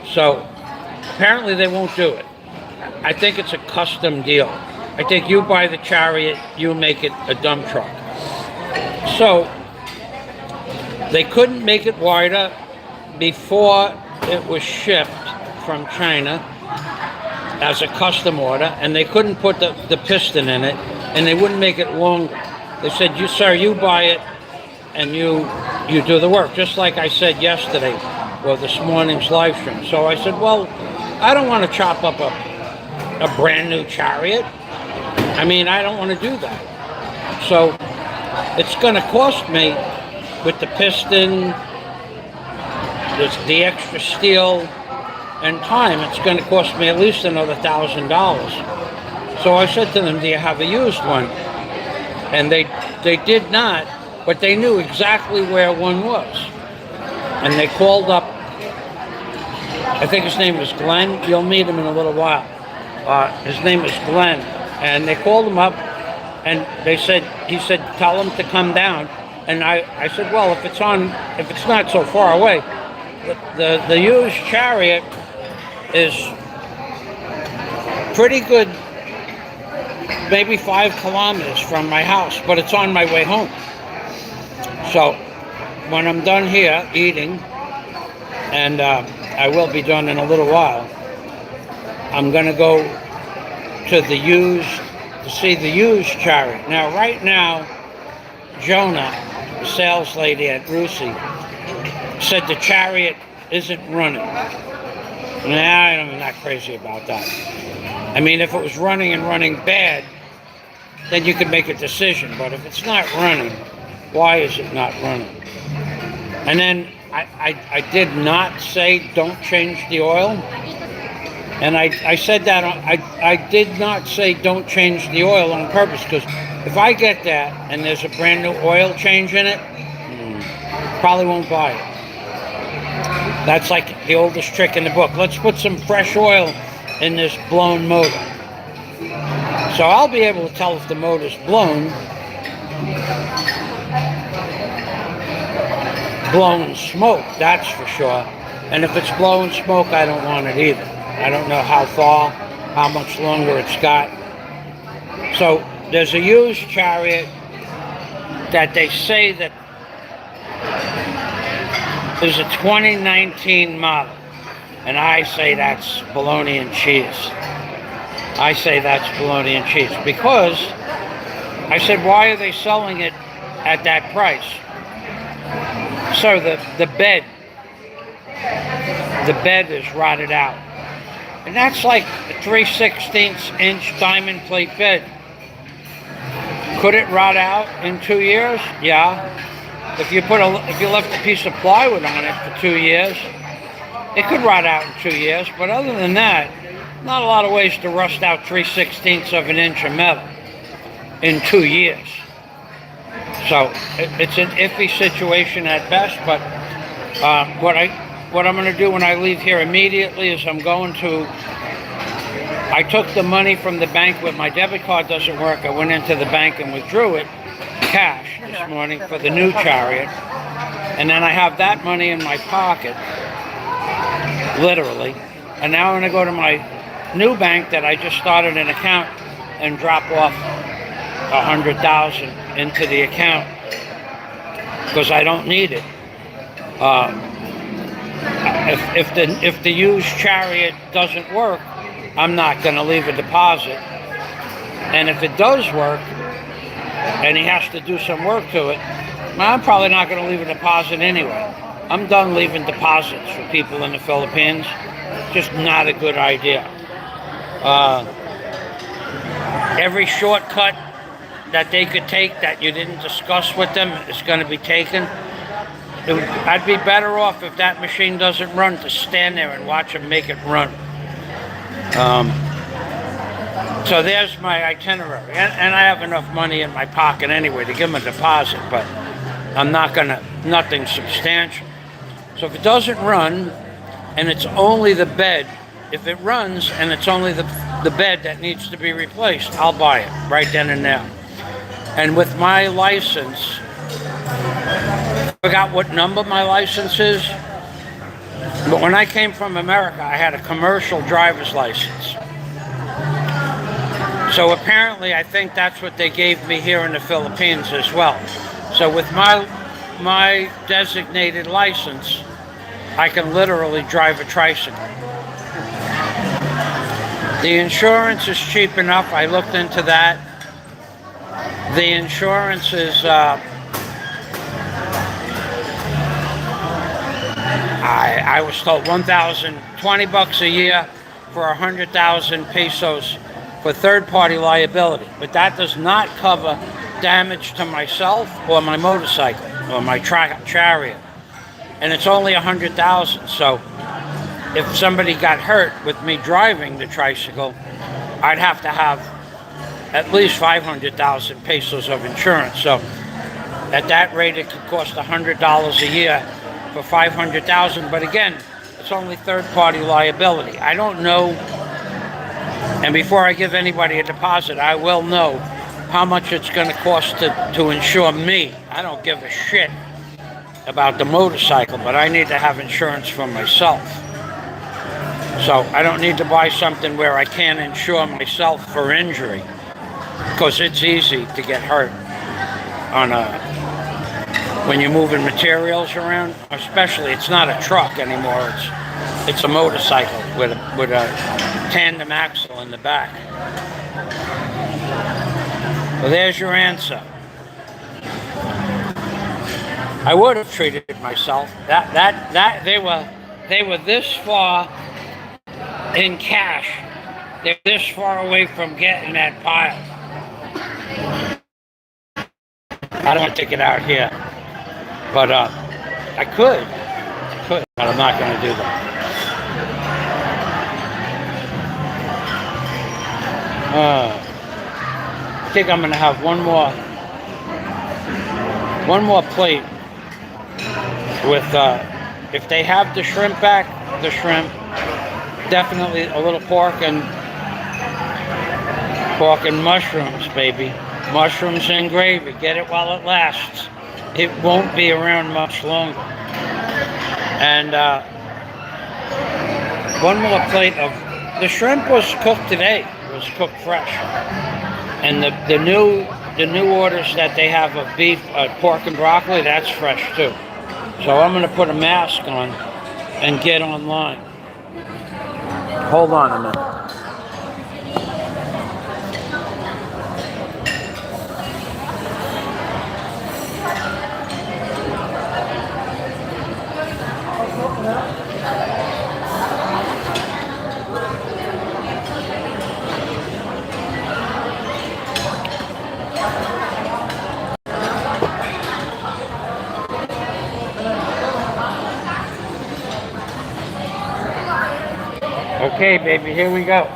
so apparently they won't do it. I think it's a custom deal. I think you buy the chariot, you make it a dump truck. So they couldn't make it wider before it was shipped from China as a custom order, and they couldn't put the piston in it, and they wouldn't make it longer. They said, sir, you buy it and you do the work, just like I said yesterday or this morning's live stream. So I said, well, I don't want to chop up a brand new chariot. I mean, I don't want to do that. So it's going to cost me, with the piston, the extra steel, and time, it's going to cost me at least another $1,000. So I said to them, do you have a used one? And they did not, but they knew exactly where one was. And they called up, I think his name is Glenn. You'll meet him in a little while. His name is Glenn. And they called him up, and he said, tell him to come down. And I said, well, if it's not so far away, the used chariot is pretty good, maybe 5 kilometers from my house, but it's on my way home. So when I'm done here eating, and I will be done in a little while, I'm going to go to see the used chariot. Now, right now, Jonah, the sales lady at Rusi, said the chariot isn't running. Nah, I'm not crazy about that. I mean, if it was running bad, then you could make a decision. But if it's not running, why is it not running? And then I did not say don't change the oil. And I said that, I did not say don't change the oil on purpose, because if I get that and there's a brand new oil change in it, probably won't buy it. That's like the oldest trick in the book. Let's put some fresh oil in this blown motor. So I'll be able to tell if the motor's blown smoke, that's for sure. And if it's blowing smoke, I don't want it either. I don't know how far, how much longer it's got. So there's a used Chariot that they say that is a 2019 model. And I say that's bologna and cheese. I say that's bologna and cheese because I said, why are they selling it at that price? So the bed is rotted out. And that's like a 3/16 inch diamond plate bed. Could it rot out in 2 years? Yeah. If you left a piece of plywood on it for 2 years, it could rot out in 2 years. But other than that, not a lot of ways to rust out 3/16 of an inch of metal in 2 years. So it's an iffy situation at best. But what I'm going to do when I leave here immediately is I took the money from the bank. When my debit card doesn't work, I went into the bank and withdrew it, cash, this morning for the new Chariot. And then I have that money in my pocket, literally. And now I'm going to go to my new bank that I just started an account and drop off $100,000 into the account because I don't need it. If the used Chariot doesn't work, I'm not going to leave a deposit. And if it does work, and he has to do some work to it, I'm probably not going to leave a deposit anyway. I'm done leaving deposits for people in the Philippines. Just not a good idea. Every shortcut that they could take that you didn't discuss with them is going to be taken. I'd be better off if that machine doesn't run to stand there and watch them make it run. So there's my itinerary. And I have enough money in my pocket anyway to give them a deposit, but I'm not going to, nothing substantial. So if it doesn't run and it's only the bed, if it runs and it's only the bed that needs to be replaced, I'll buy it right then and there. And with my license, I forgot what number my license is, but when I came from America, I had a commercial driver's license. So apparently, I think that's what they gave me here in the Philippines as well. So with my designated license, I can literally drive a tricycle. The insurance is cheap enough. I looked into that. The insurance is I was told $20 a year for 100,000 pesos for third-party liability, but that does not cover damage to myself or my motorcycle or my Chariot, and it's only 100,000. So if somebody got hurt with me driving the tricycle, I'd have to have at least 500,000 pesos of insurance. So at that rate, it could cost $100 a year for 500,000. But again, it's only third-party liability. I don't know, and before I give anybody a deposit, I will know how much it's going to cost to insure me. I don't give a shit about the motorcycle, but I need to have insurance for myself. So I don't need to buy something where I can't insure myself for injury, because it's easy to get hurt when you're moving materials around. Especially, it's not a truck anymore. It's a motorcycle with a tandem axle in the back. Well, there's your answer. I would have treated myself. They were this far in cash. They're this far away from getting that pile. I don't want to take it out here, but I could, but I'm not going to do that. I think I'm going to have one more plate with, if they have the shrimp back, the shrimp, definitely a little pork and mushrooms, baby. Mushrooms and gravy. Get it while it lasts. It won't be around much longer. And one more plate of, the shrimp was cooked today. It was cooked fresh. And the new orders that they have of beef, pork and broccoli, that's fresh too. So I'm going to put a mask on and get online. Hold on a minute. Okay, baby, here we go.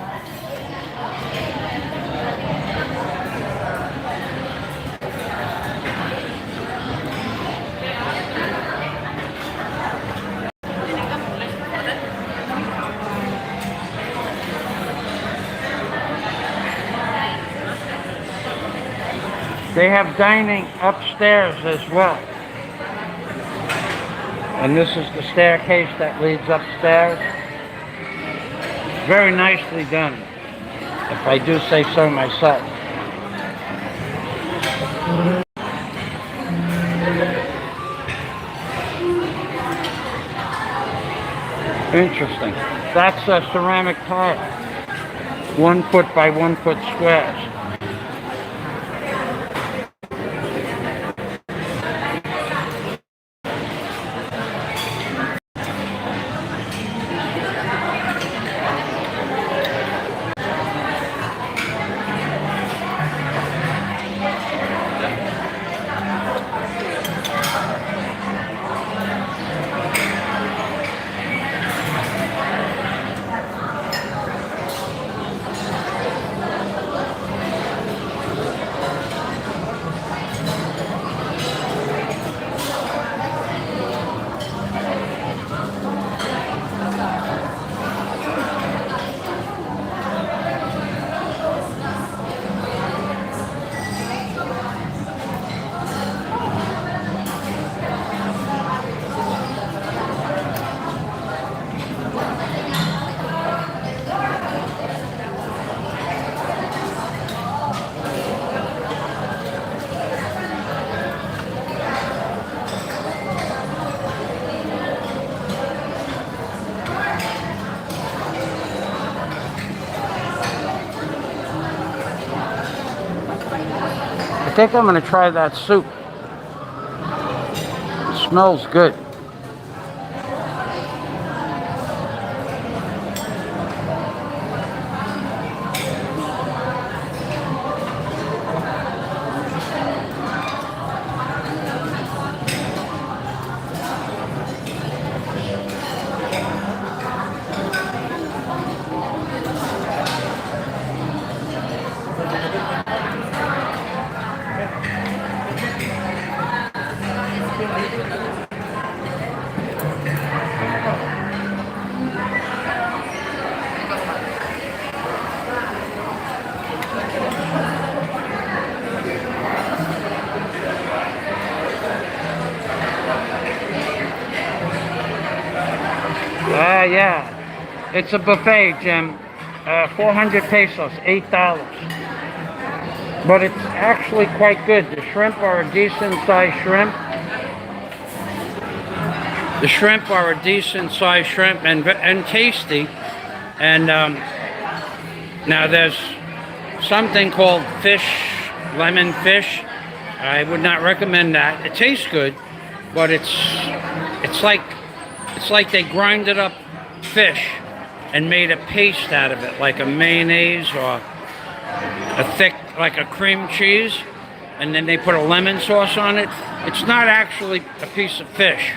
They have dining upstairs as well. And this is the staircase that leads upstairs. Very nicely done, if I do say so myself. Interesting. That's a ceramic tile. 1 foot by 1 foot squares. I think I'm going to try that soup. It smells good. Yeah. It's a buffet, Jim. 400 pesos, $8. But it's actually quite good. The shrimp are a decent sized shrimp. The shrimp are a decent sized shrimp and tasty. And now there's something called lemon fish. I would not recommend that. It tastes good, but it's like they grinded up fish and made a paste out of it, like a mayonnaise or a thick, like a cream cheese, and then they put a lemon sauce on it. It's not actually a piece of fish,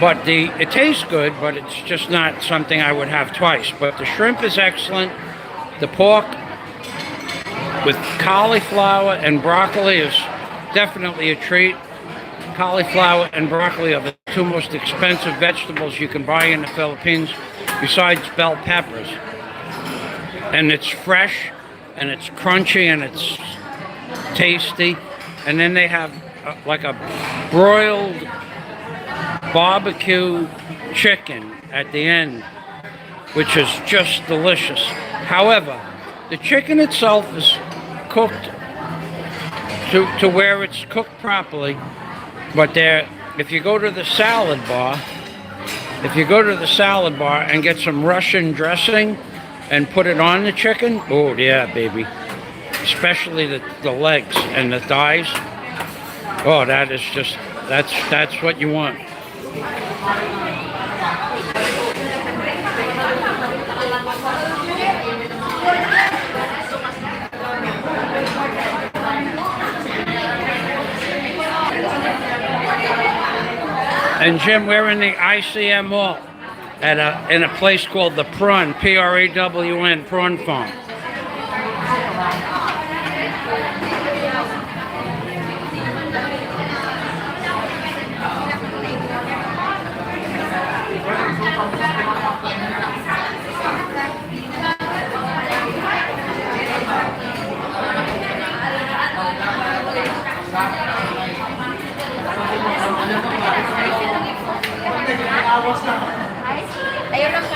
but it tastes good, but it's just not something I would have twice. But the shrimp is excellent. The pork with cauliflower and broccoli is definitely a treat. Cauliflower and broccoli are the two most expensive vegetables you can buy in the Philippines, besides bell peppers. And it's fresh, and it's crunchy, and it's tasty. And then they have like a broiled barbecue chicken at the end, which is just delicious. However, the chicken itself is cooked to where it's cooked properly. But if you go to the salad bar, and get some Russian dressing and put it on the chicken, oh yeah, baby. Especially the legs and the thighs. Oh, that is just, that's what you want. And Jim, we're in the ICM mall in a place called the PRAWN, PRAWN, Prawn Farm. Ayun lang.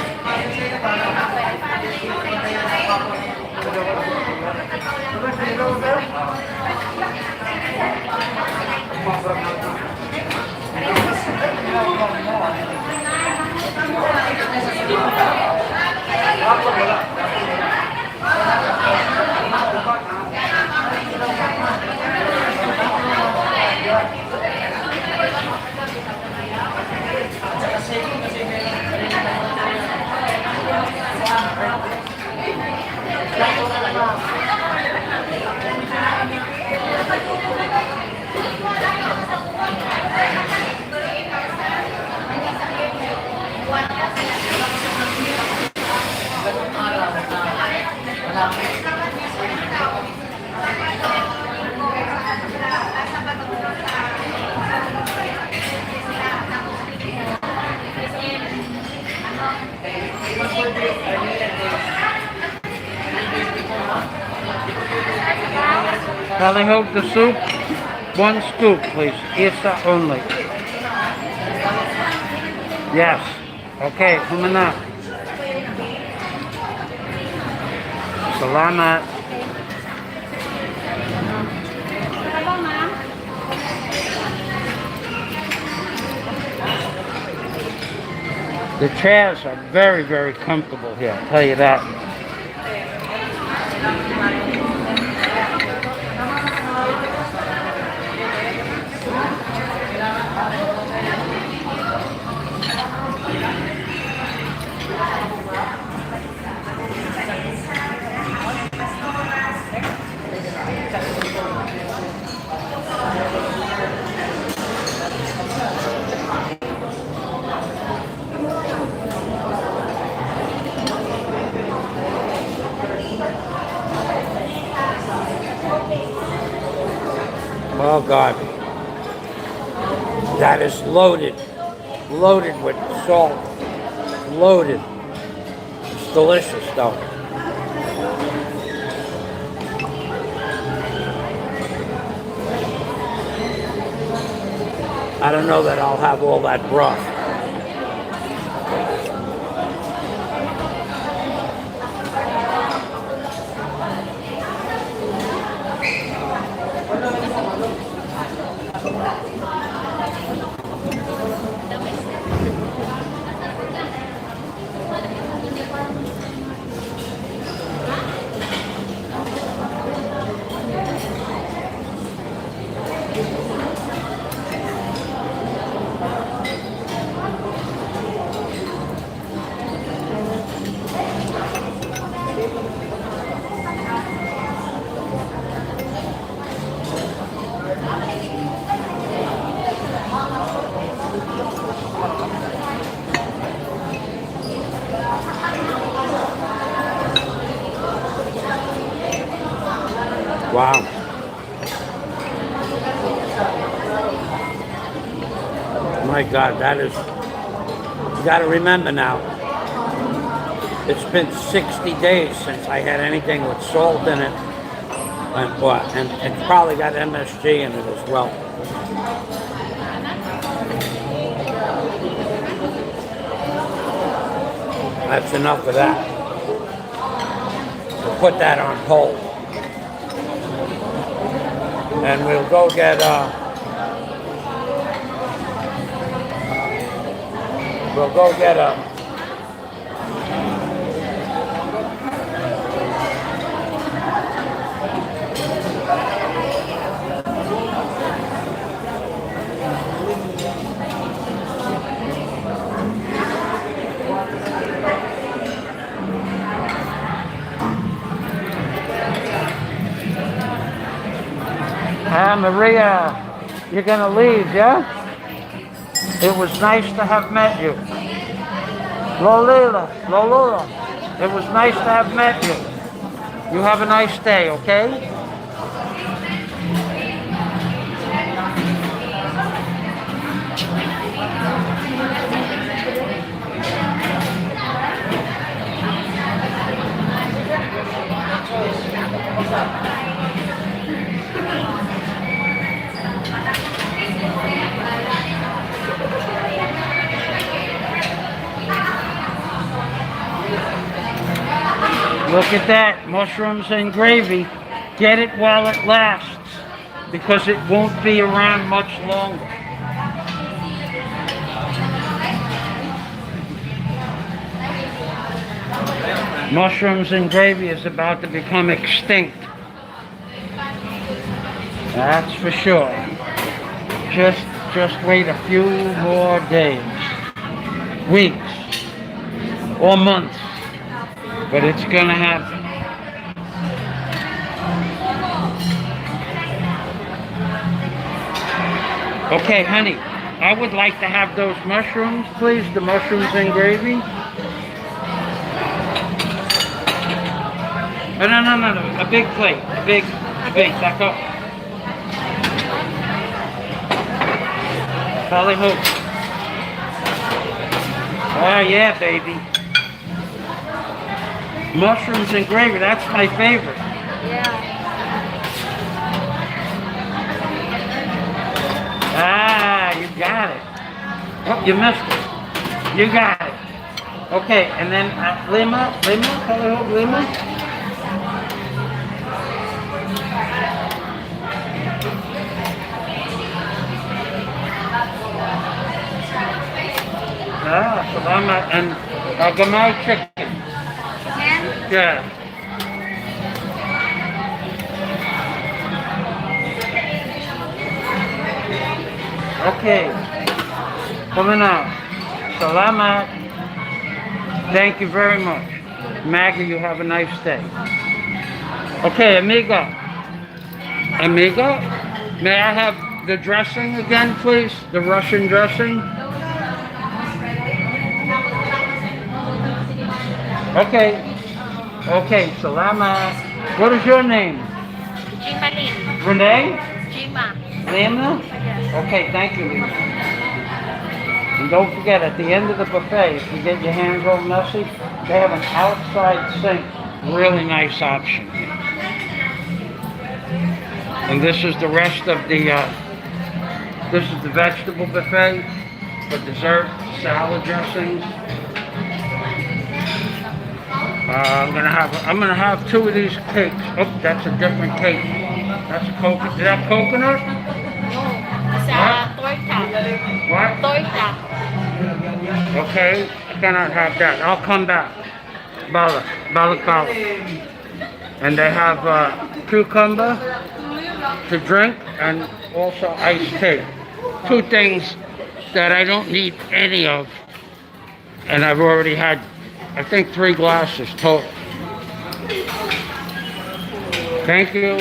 Sally Hope, the soup, 1 scoop, please. Isa only. Yes. Okay, kumana. Salamat. The chairs are very, very comfortable here, I'll tell you that. Oh God, that is loaded with salt, loaded. It's delicious though. I don't know that I'll have all that broth. Wow. My God, that is, you got to remember now, it's been 60 days since I had anything with salt in it. And it's probably got MSG in it as well. That's enough of that. We'll put that on hold. And we'll go get a Maria, you're gonna leave, yeah? It was nice to have met you. Lolila, it was nice to have met you. You have a nice day, okay? Look at that, mushrooms and gravy. Get it while it lasts, because it won't be around much longer. Mushrooms and gravy is about to become extinct. That's for sure. Just wait a few more days, weeks, or months. But it's gonna happen. Okay, honey, I would like to have those mushrooms, please. The mushrooms and gravy. Oh, no. A big plate. A big. Back up. Sally Hope. Oh, yeah, baby. Mushrooms and gravy, that's my favorite. Yeah. Ah, you got it. Oh, you missed it. You got it. Okay, and then Lima, hello, Lima. Ah, salama and gamay chicken. Yeah. Okay. Coming out. Salamat. Thank you very much. Maggie, you have a nice day. Okay, amigo. Amigo, may I have the dressing again, please? The Russian dressing? Okay. Okay, salamat. What is your name? Jima Lin. Renee? Jima. Lima? Yes. Okay, thank you, Lima. And don't forget, at the end of the buffet, if you get your hands all messy, they have an outside sink. Really nice option. And this is the rest of the, this is the vegetable buffet for dessert, salad dressings. I'm gonna have 2 of these cakes. Oh, that's a different cake. That's a coconut. Is that coconut? No, it's a torta. What? Torta. Okay, I cannot have that. I'll come back. Balaclava. And they have cucumber to drink and also iced tea. 2 things that I don't need any of, and I've already had, I think, 3 glasses total. Thank you.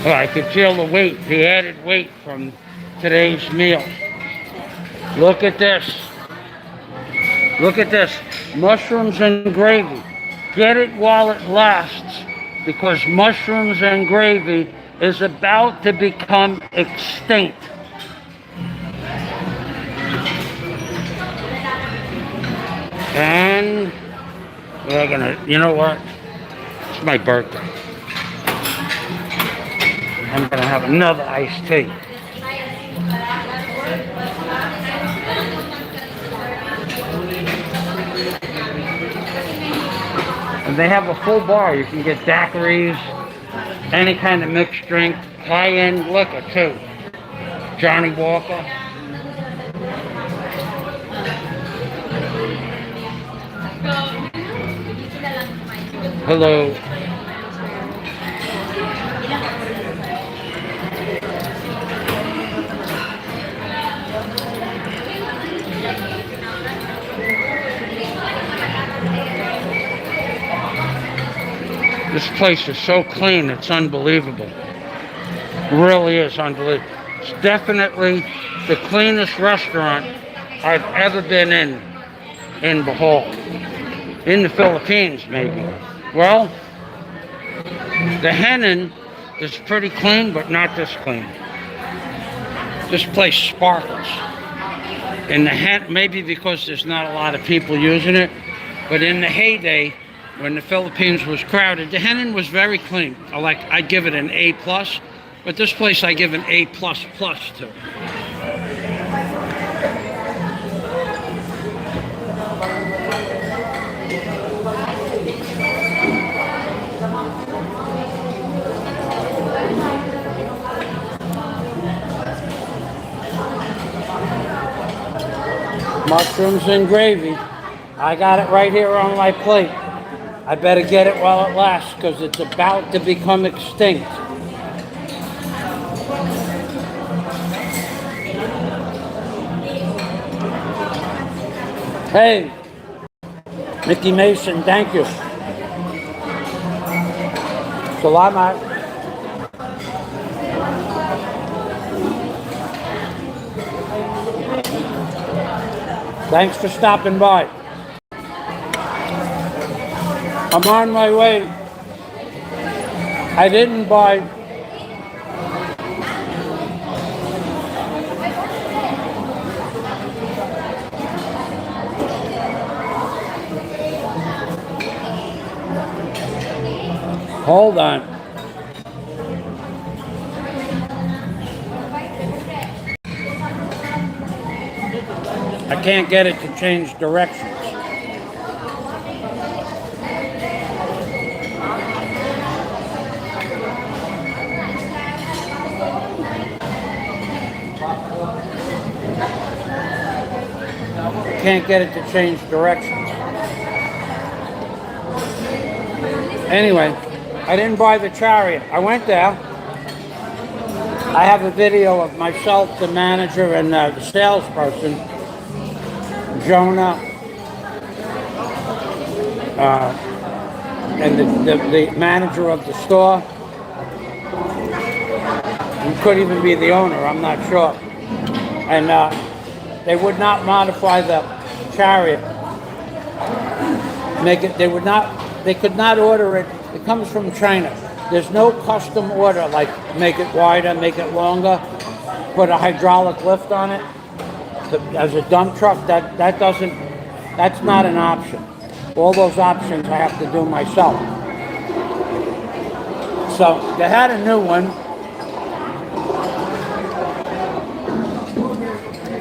Oh, I could feel the weight, the added weight from today's meal. Look at this. Look at this. Mushrooms and gravy. Get it while it lasts, because mushrooms and gravy is about to become extinct. And we're gonna, you know what? It's my birthday. I'm gonna have another iced tea. And they have a full bar. You can get daiquiris, any kind of mixed drink, high-end liquor too. Johnny Walker. Hello. This place is so clean, it's unbelievable. It really is unbelievable. It's definitely the cleanest restaurant I've ever been in Bohol. In the Philippines, maybe. Well, the Henan is pretty clean, but not this clean. This place sparkles. In the maybe because there's not a lot of people using it, but in the heyday, when the Philippines was crowded, the Henan was very clean. I'd give it an A+, but this place I give an A++ to. Mushrooms and gravy. I got it right here on my plate. I better get it while it lasts, because it's about to become extinct. Hey, Mickey Mason, thank you. Salamat. Thanks for stopping by. I'm on my way. I didn't buy hold on. I can't get it to change directions. Can't get it to change directions. Anyway, I didn't buy the chariot. I went there. I have a video of myself, the manager, and the salesperson, Jonah, and the manager of the store. He could even be the owner, I'm not sure. And they would not modify the chariot. They could not order it. It comes from China. There's no custom order like make it wider, make it longer, put a hydraulic lift on it. As a dump truck, that's not an option. All those options I have to do myself. So they had a new one,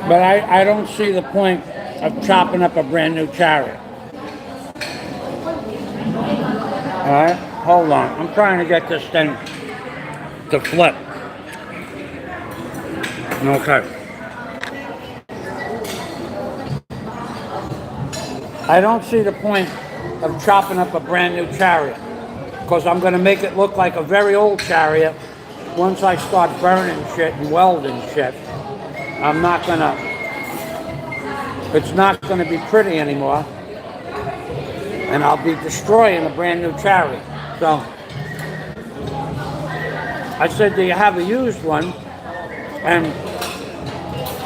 but I don't see the point of chopping up a brand new chariot. All right, hold on. I'm trying to get this thing to flip. Okay. I don't see the point of chopping up a brand new chariot, because I'm going to make it look like a very old chariot once I start burning shit and welding shit. It's not going to be pretty anymore, and I'll be destroying a brand new chariot. So I said, do you have a used one? And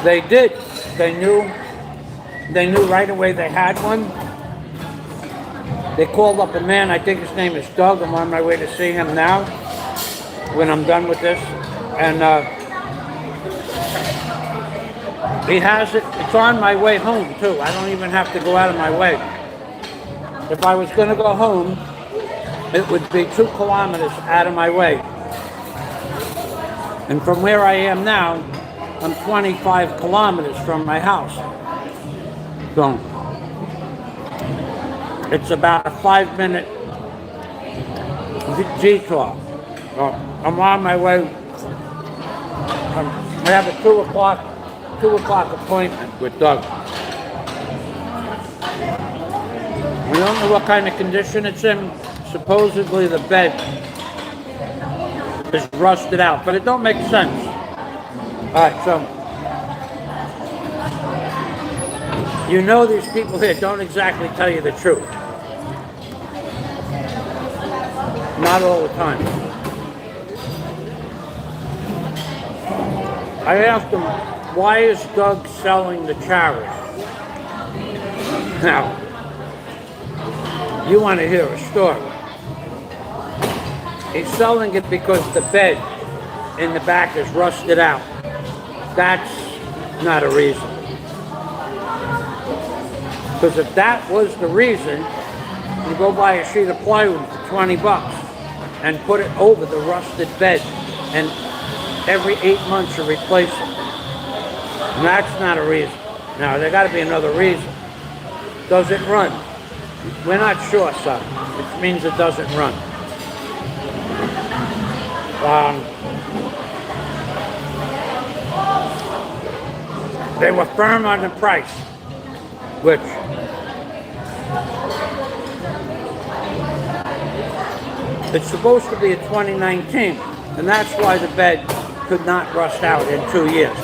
they did. They knew right away they had one. They called up a man, I think his name is Doug. I'm on my way to see him now when I'm done with this. And he has it, it's on my way home too. I don't even have to go out of my way. If I was gonna go home, it would be 2 kilometers out of my way. And from where I am now, I'm 25 kilometers from my house. So it's about a 5-minute detour. So I'm on my way. I have a 2 o'clock appointment with Doug. I don't know what kind of condition it's in. Supposedly the bed is rusted out, but it don't make sense. All right, so you know these people here don't exactly tell you the truth. Not all the time. I asked him, why is Doug selling the chariot? Now, you want to hear a story. He's selling it because the bed in the back is rusted out. That's not a reason. Because if that was the reason, you go buy a sheet of plywood for 20 bucks and put it over the rusted bed, and every 8 months you replace it. And that's not a reason. Now, there got to be another reason. Does it run? We're not sure, son, which means it doesn't run. They were firm on the price, which it's supposed to be a 2019, and that's why the bed could not rust out in 2 years.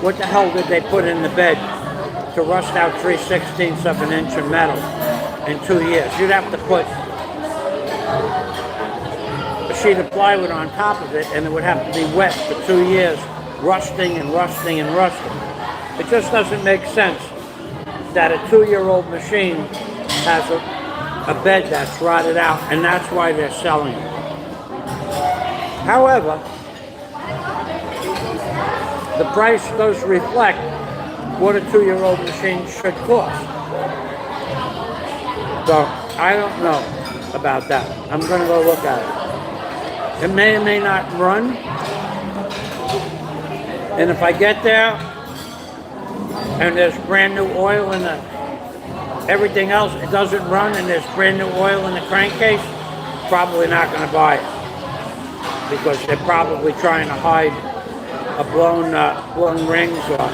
What the hell did they put in the bed to rust out 3/16 of an inch of metal in 2 years? You'd have to put a sheet of plywood on top of it, and it would have to be wet for 2 years, rusting and rusting and rusting. It just doesn't make sense that a 2-year-old machine has a bed that's rotted out, and that's why they're selling it. However, the price does reflect what a 2-year-old machine should cost. So I don't know about that. I'm going to go look at it. It may or may not run. And if I get there and there's brand new oil in everything else, it doesn't run, and there's brand new oil in the crankcase, probably not going to buy it. Because they're probably trying to hide a blown rings or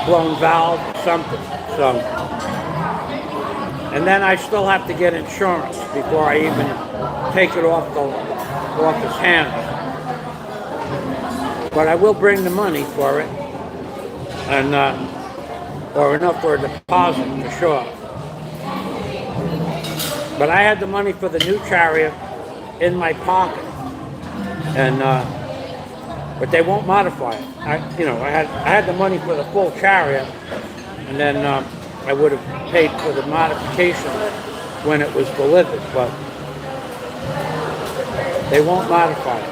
blown valve or something. So, and then I still have to get insurance before I even take it off his hands. But I will bring the money for it, and or enough for a deposit for sure. But I had the money for the new chariot in my pocket, and but they won't modify it. I had the money for the full chariot, and then I would have paid for the modification when it was delivered, but they won't modify it.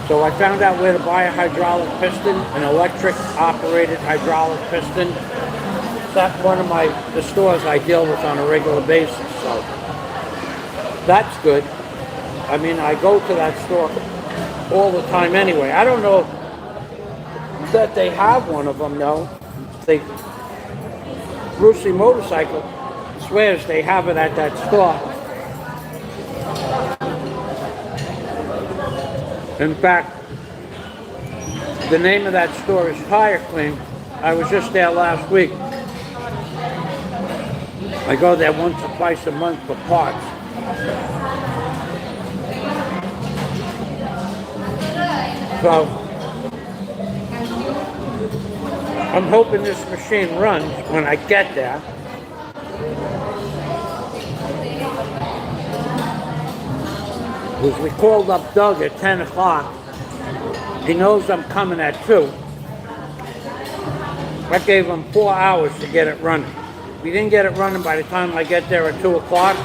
So I found out where to buy a hydraulic piston, an electric operated hydraulic piston. That's one of the stores I deal with on a regular basis, so that's good. I mean, I go to that store all the time anyway. I don't know that they have one of them, though. Brucey Motorcycle swears they have it at that store. In fact, the name of that store is Tire Clean. I was just there last week. I go there once or twice a month for parts. So, I'm hoping this machine runs when I get there. Because we called up Doug at 10 o'clock. He knows I'm coming at 2. I gave him 4 hours to get it running. you didn't get it running by the time I get there at 2 o'clock,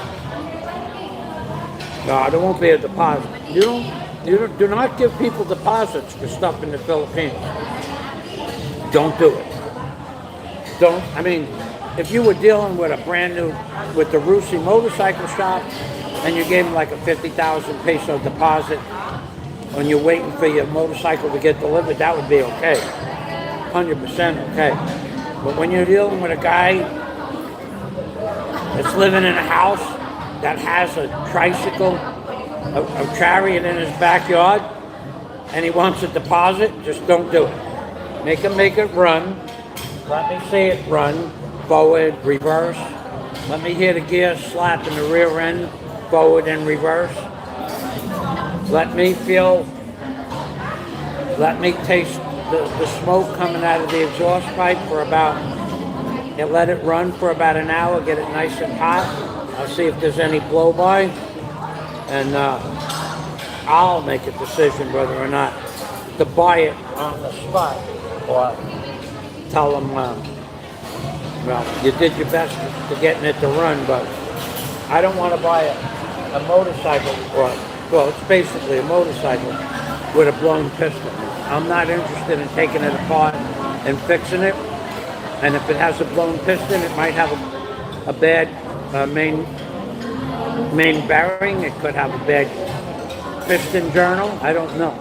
no, there won't be a deposit. Do not give people deposits for stuff in the Philippines. Don't do it. Don't, I mean, if you were dealing with a brand new, with the Rusi motorcycle shop, and you gave them like a 50,000 peso deposit, when you're waiting for your motorcycle to get delivered, that would be okay. 100% okay. But when you're dealing with a guy that's living in a house that has a tricycle, a chariot in his backyard, and he wants a deposit, just don't do it. Make him make it run. Let me see it run, forward, reverse. Let me hear the gear slap in the rear end, forward and reverse. Let me taste the smoke coming out of the exhaust pipe for about, and let it run for about an hour, get it nice and hot. I'll see if there's any blow by, and I'll make a decision whether or not to buy it on the spot, or tell them, well, you did your best to getting it to run, but I don't want to buy a motorcycle, or, well, it's basically a motorcycle with a blown piston. I'm not interested in taking it apart and fixing it. And if it has a blown piston, it might have a bad main bearing. It could have a bad piston journal. I don't know.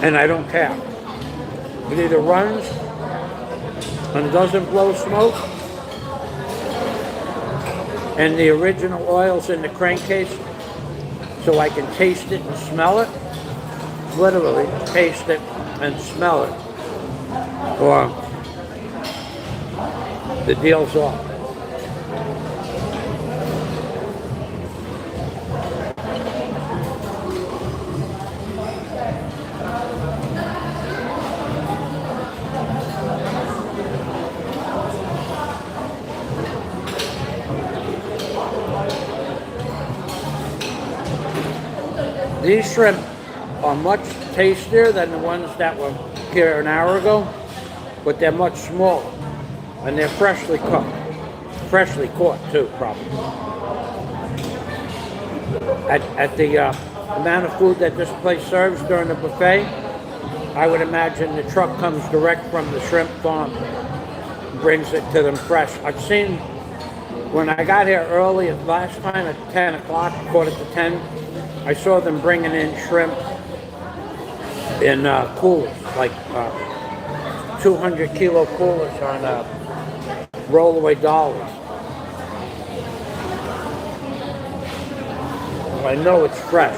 And I don't care. It either runs and doesn't blow smoke, and the original oil's in the crankcase, so I can taste it and smell it. Literally taste it and smell it, or the deal's off. These shrimp are much tastier than the ones that were here an hour ago, but they're much smaller, and they're freshly cooked. Freshly caught too, probably. At the amount of food that this place serves during the buffet, I would imagine the truck comes direct from the shrimp farm, brings it to them fresh. I've seen, when I got here early last time at 10 o'clock, quarter to 10, I saw them bringing in shrimp in coolers, like 200 kilo coolers on rollaway dollies. I know it's fresh.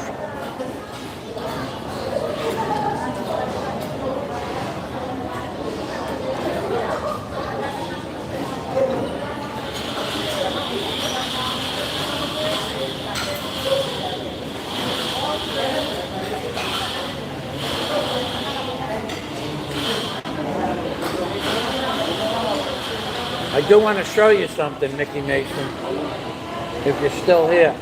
I do want to show you something, Mickey Mason, if you're still here.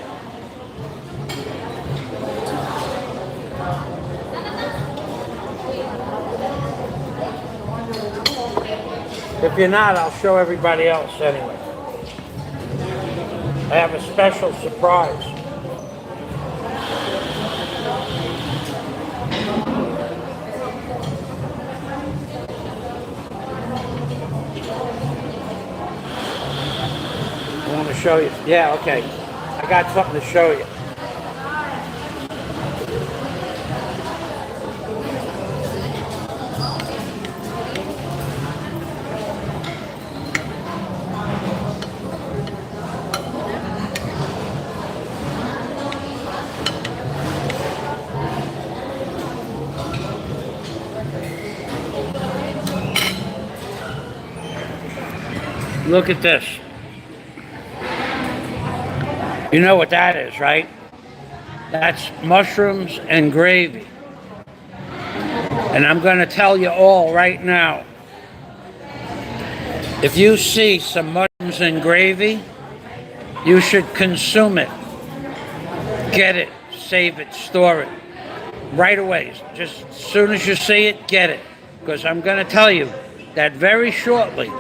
If you're not, I'll show everybody else anyway. I have a special surprise. I want to show you. Yeah, okay. I got something to show you. Look at this. You know what that is, right? That's mushrooms and gravy. And I'm going to tell you all right now. If you see some mushrooms and gravy, you should consume it. Get it, save it, store it. Right away. Just as soon as you see it, get it. Because I'm going to tell you that very shortly,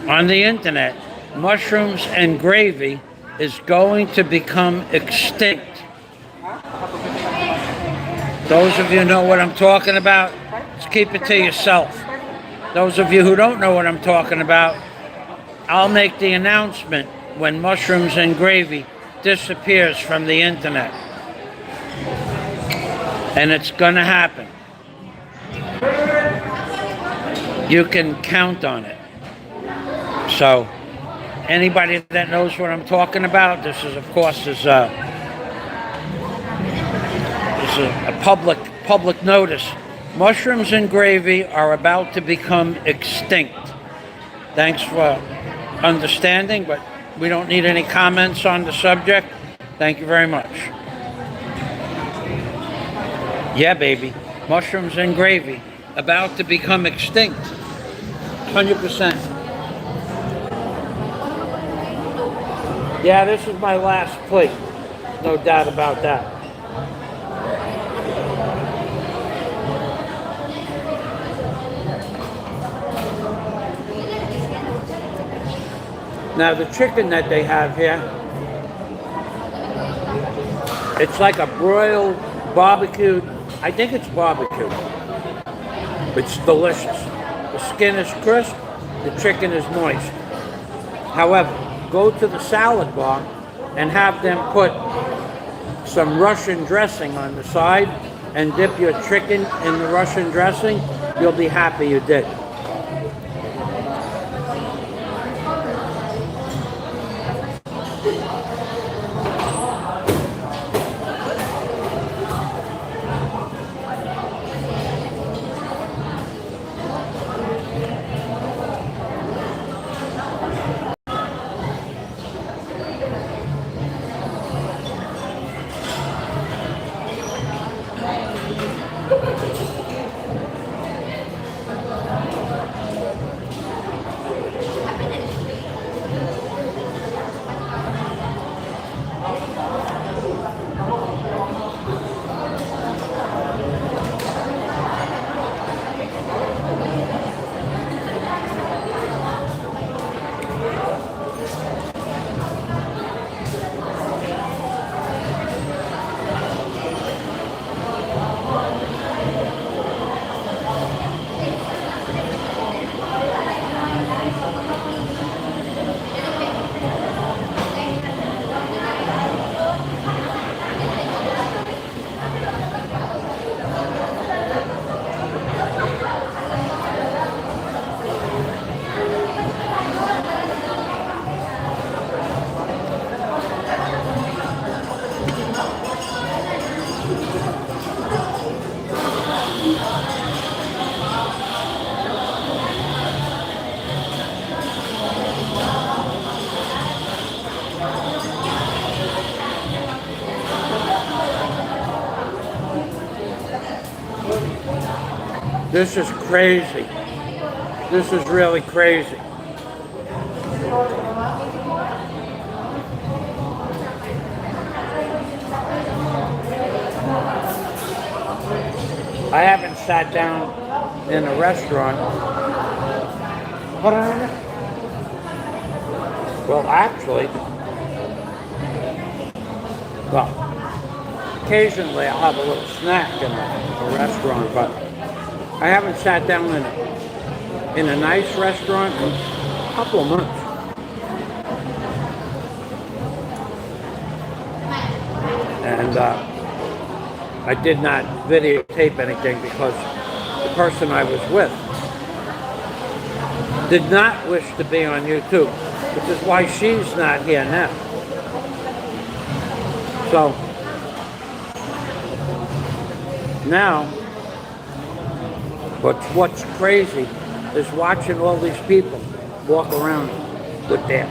on the internet, mushrooms and gravy is going to become extinct. Those of you know what I'm talking about, just keep it to yourself. Those of you who don't know what I'm talking about, I'll make the announcement when mushrooms and gravy disappears from the internet. And it's gonna happen. You can count on it. So, anybody that knows what I'm talking about, this is, of course, is a public notice. Mushrooms and gravy are about to become extinct. Thanks for understanding, but we don't need any comments on the subject. Thank you very much. Yeah, baby. Mushrooms and gravy about to become extinct. 100%. Yeah, this is my last plate. No doubt about that. Now the chicken that they have here, it's like a broiled, barbecued, I think it's barbecued. It's delicious. The skin is crisp, the chicken is moist. However, go to the salad bar and have them put some Russian dressing on the side and dip your chicken in the Russian dressing. You'll be happy you did. This is crazy. This is really crazy. I haven't sat down in a restaurant. Well, actually, occasionally I'll have a little snack in a restaurant, but I haven't sat down in a nice restaurant in a couple of months. And I did not videotape anything because the person I was with did not wish to be on YouTube, which is why she's not here now. So now, but what's crazy is watching all these people walk around with their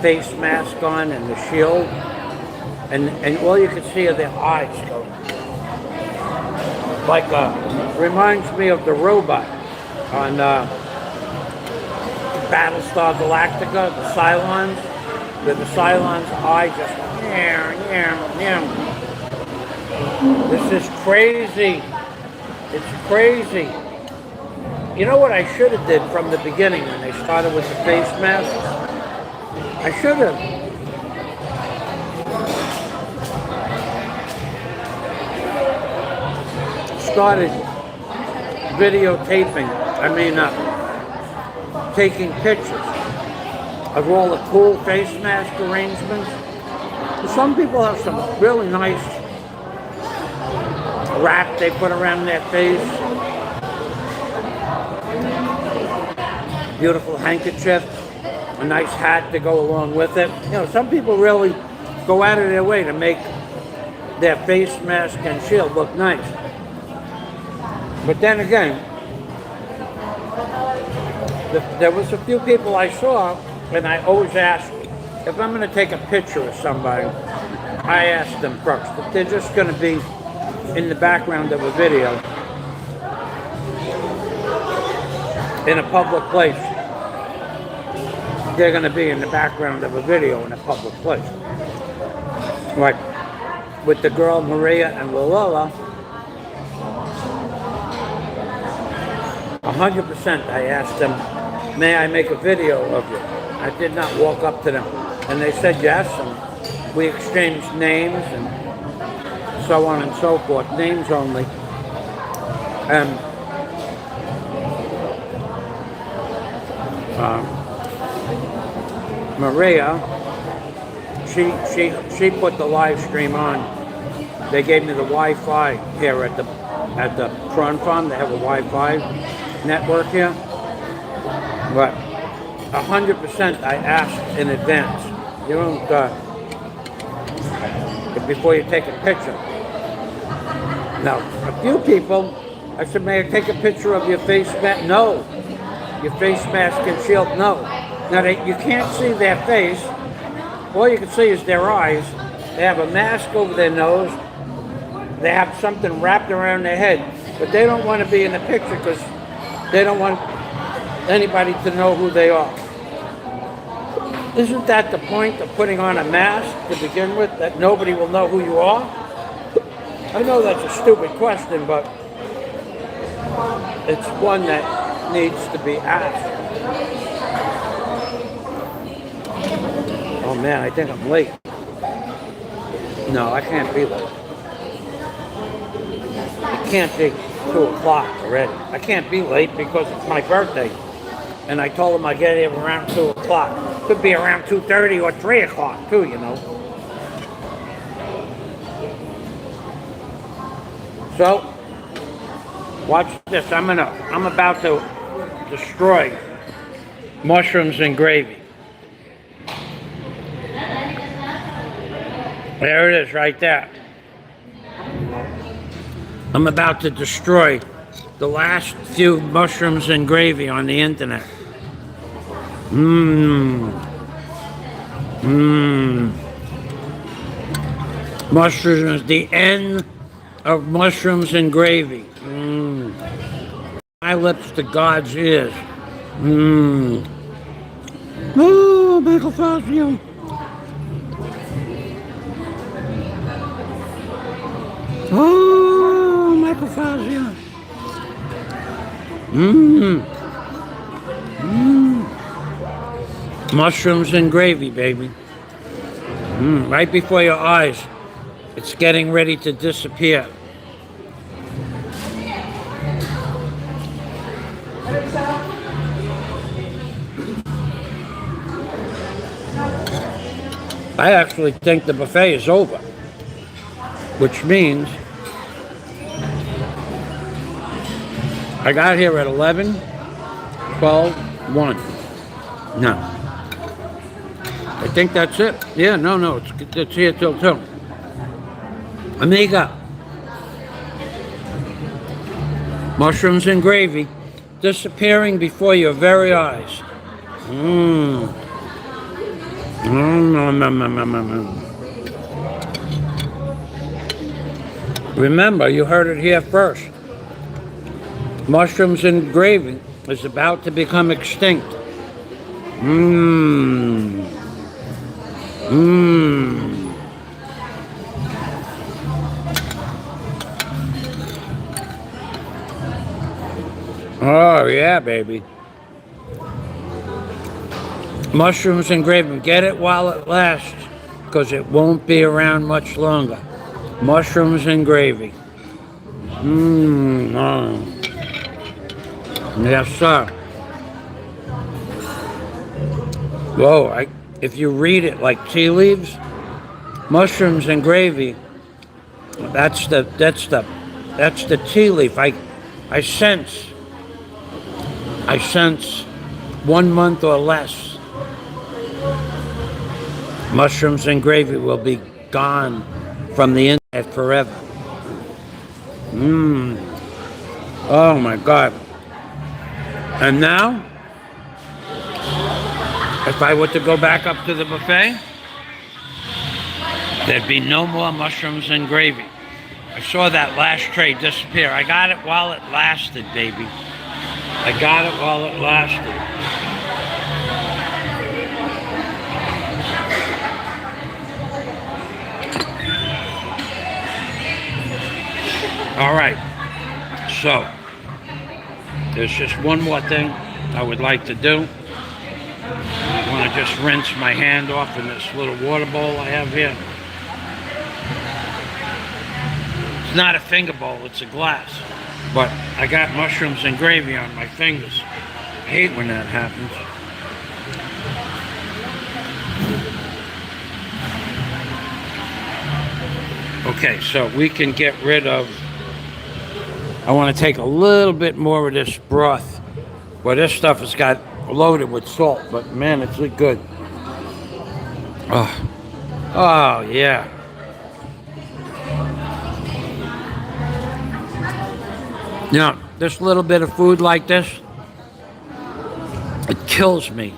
face mask on and the shield, and all you can see are their eyes going. Like, reminds me of the robot on Battlestar Galactica, the Cylons, where the Cylon's eye just This is crazy. It's crazy. You know what I should have did from the beginning when they started with the face mask? I should have started videotaping. Taking pictures of all the cool face mask arrangements. Some people have some really nice wrap they put around their face. Beautiful handkerchief, a nice hat to go along with it. You know, some people really go out of their way to make their face mask and shield look nice. But then again, there was a few people I saw, and I always ask, if I'm going to take a picture of somebody, I ask them first. If they're just going to be in the background of a video, in a public place, they're going to be in the background of a video in a public place. Like with the girl Maria and Lola, 100% I asked them, may I make a video of you? I did not walk up to them. And they said yes, and we exchanged names and so on and so forth, names only. And Maria, she put the live stream on. They gave me the Wi-Fi here at the prawn farm. They have a Wi-Fi network here. But 100% I asked in advance. You don't before you take a picture. Now, a few people, I said, may I take a picture of your face mask? No. Your face mask and shield? No. Now, you can't see their face. All you can see is their eyes. They have a mask over their nose. They have something wrapped around their head. But they don't want to be in the picture because they don't want anybody to know who they are. Isn't that the point of putting on a mask to begin with, that nobody will know who you are? I know that's a stupid question, but it's one that needs to be asked. Oh man, I think I'm late. No, I can't be late. It can't be 2 o'clock already. I can't be late because it's my birthday. And I told them I'd get here around 2 o'clock. Could be around 2:30 or 3 o'clock too, you know. So, watch this. I'm about to destroy mushrooms and gravy. There it is, right there. I'm about to destroy the last few mushrooms and gravy on the internet. Mushrooms, the end of mushrooms and gravy. My lips to God's ears. Oh, Michael Fazio. Oh, Michael Fazio. Mushrooms and gravy, baby. Right before your eyes. It's getting ready to disappear. I actually think the buffet is over, which means I got here at 11, 12, 1. No. I think that's it. Yeah, no, it's here till 2. Amiga. Mushrooms and gravy disappearing before your very eyes. Remember, you heard it here first. Mushrooms and gravy is about to become extinct. Oh, yeah, baby. Mushrooms and gravy. Get it while it lasts, because it won't be around much longer. Mushrooms and gravy. Mmm. Yes, sir. Whoa, if you read it like tea leaves, mushrooms and gravy, that's the tea leaf. I sense 1 month or less, mushrooms and gravy will be gone from the internet forever. Oh my God. And now, if I were to go back up to the buffet, there'd be no more mushrooms and gravy. I saw that last tray disappear. I got it while it lasted, baby. I got it while it lasted. All right. So, there's just one more thing I would like to do. I want to just rinse my hand off in this little water bowl I have here. It's not a finger bowl, it's a glass. But I got mushrooms and gravy on my fingers. I hate when that happens. Okay, so we can get rid of... I want to take a little bit more of this broth. Well, this stuff has got loaded with salt, but man, it's good. Oh yeah. Now, this little bit of food like this, it kills me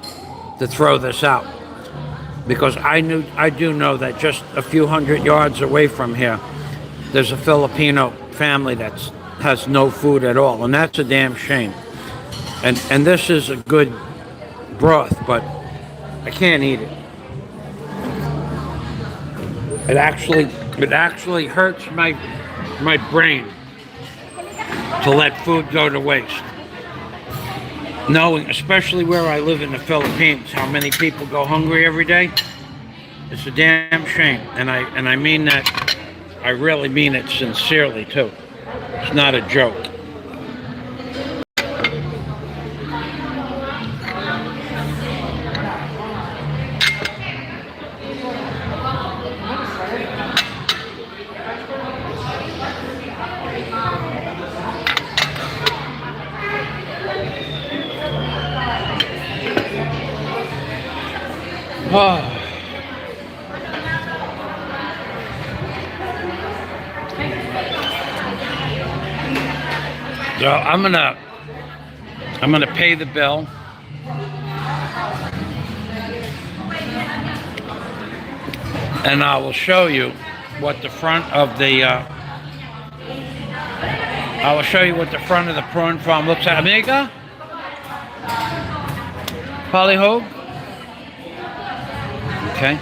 to throw this out, because I do know that just a few hundred yards away from here, there's a Filipino family that has no food at all, and that's a damn shame. And this is a good broth, but I can't eat it. It actually hurts my brain to let food go to waste. Knowing, especially where I live in the Philippines, how many people go hungry every day, it's a damn shame. And I mean that, I really mean it sincerely too. It's not a joke. Oh. So I'm gonna pay the bill. And I will show you what the front of the prawn farm looks like. Amiga? Polyhogue? Okay.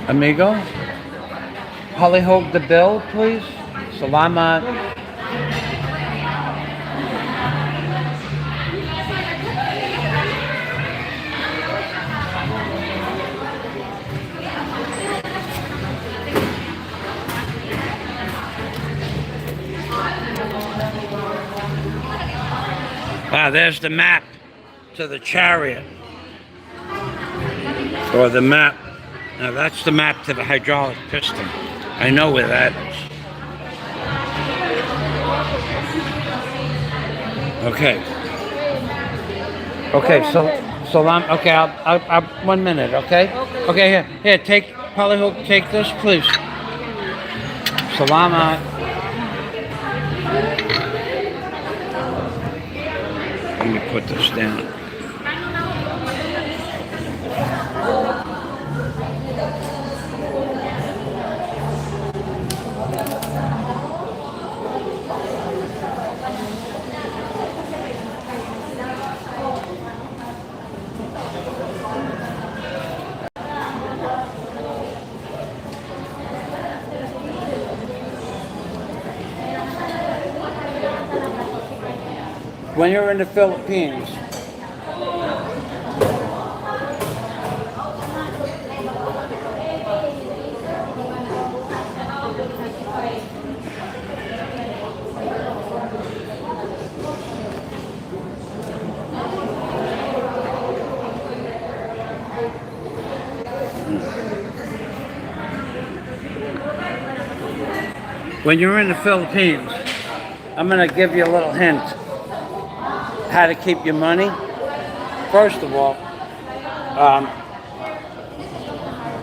Amigo? Polyhogue the bill, please. Salamat. There's the map to the chariot. Or the map. Now that's the map to the hydraulic piston. I know where that is. Okay. Okay, so okay, I'll 1 minute, okay? Okay, here, take, Polyhook, take this, please. Salamat. Let me put this down. When you're in the Philippines, I'm going to give you a little hint how to keep your money. First of all,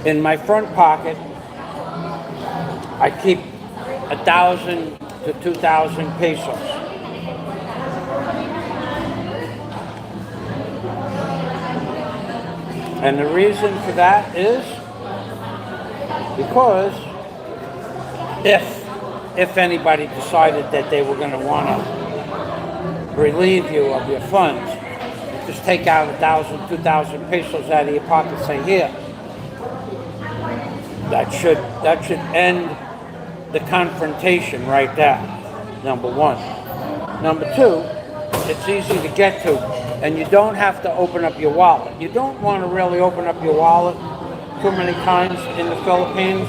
in my front pocket, I keep 1,000 to 2,000 pesos. And the reason for that is because if anybody decided that they were going to want to relieve you of your funds, just take out 1,000, 2,000 pesos out of your pocket, say, here. That should end the confrontation right there, number one. Number two, it's easy to get to, and you don't have to open up your wallet. You don't want to really open up your wallet too many times in the Philippines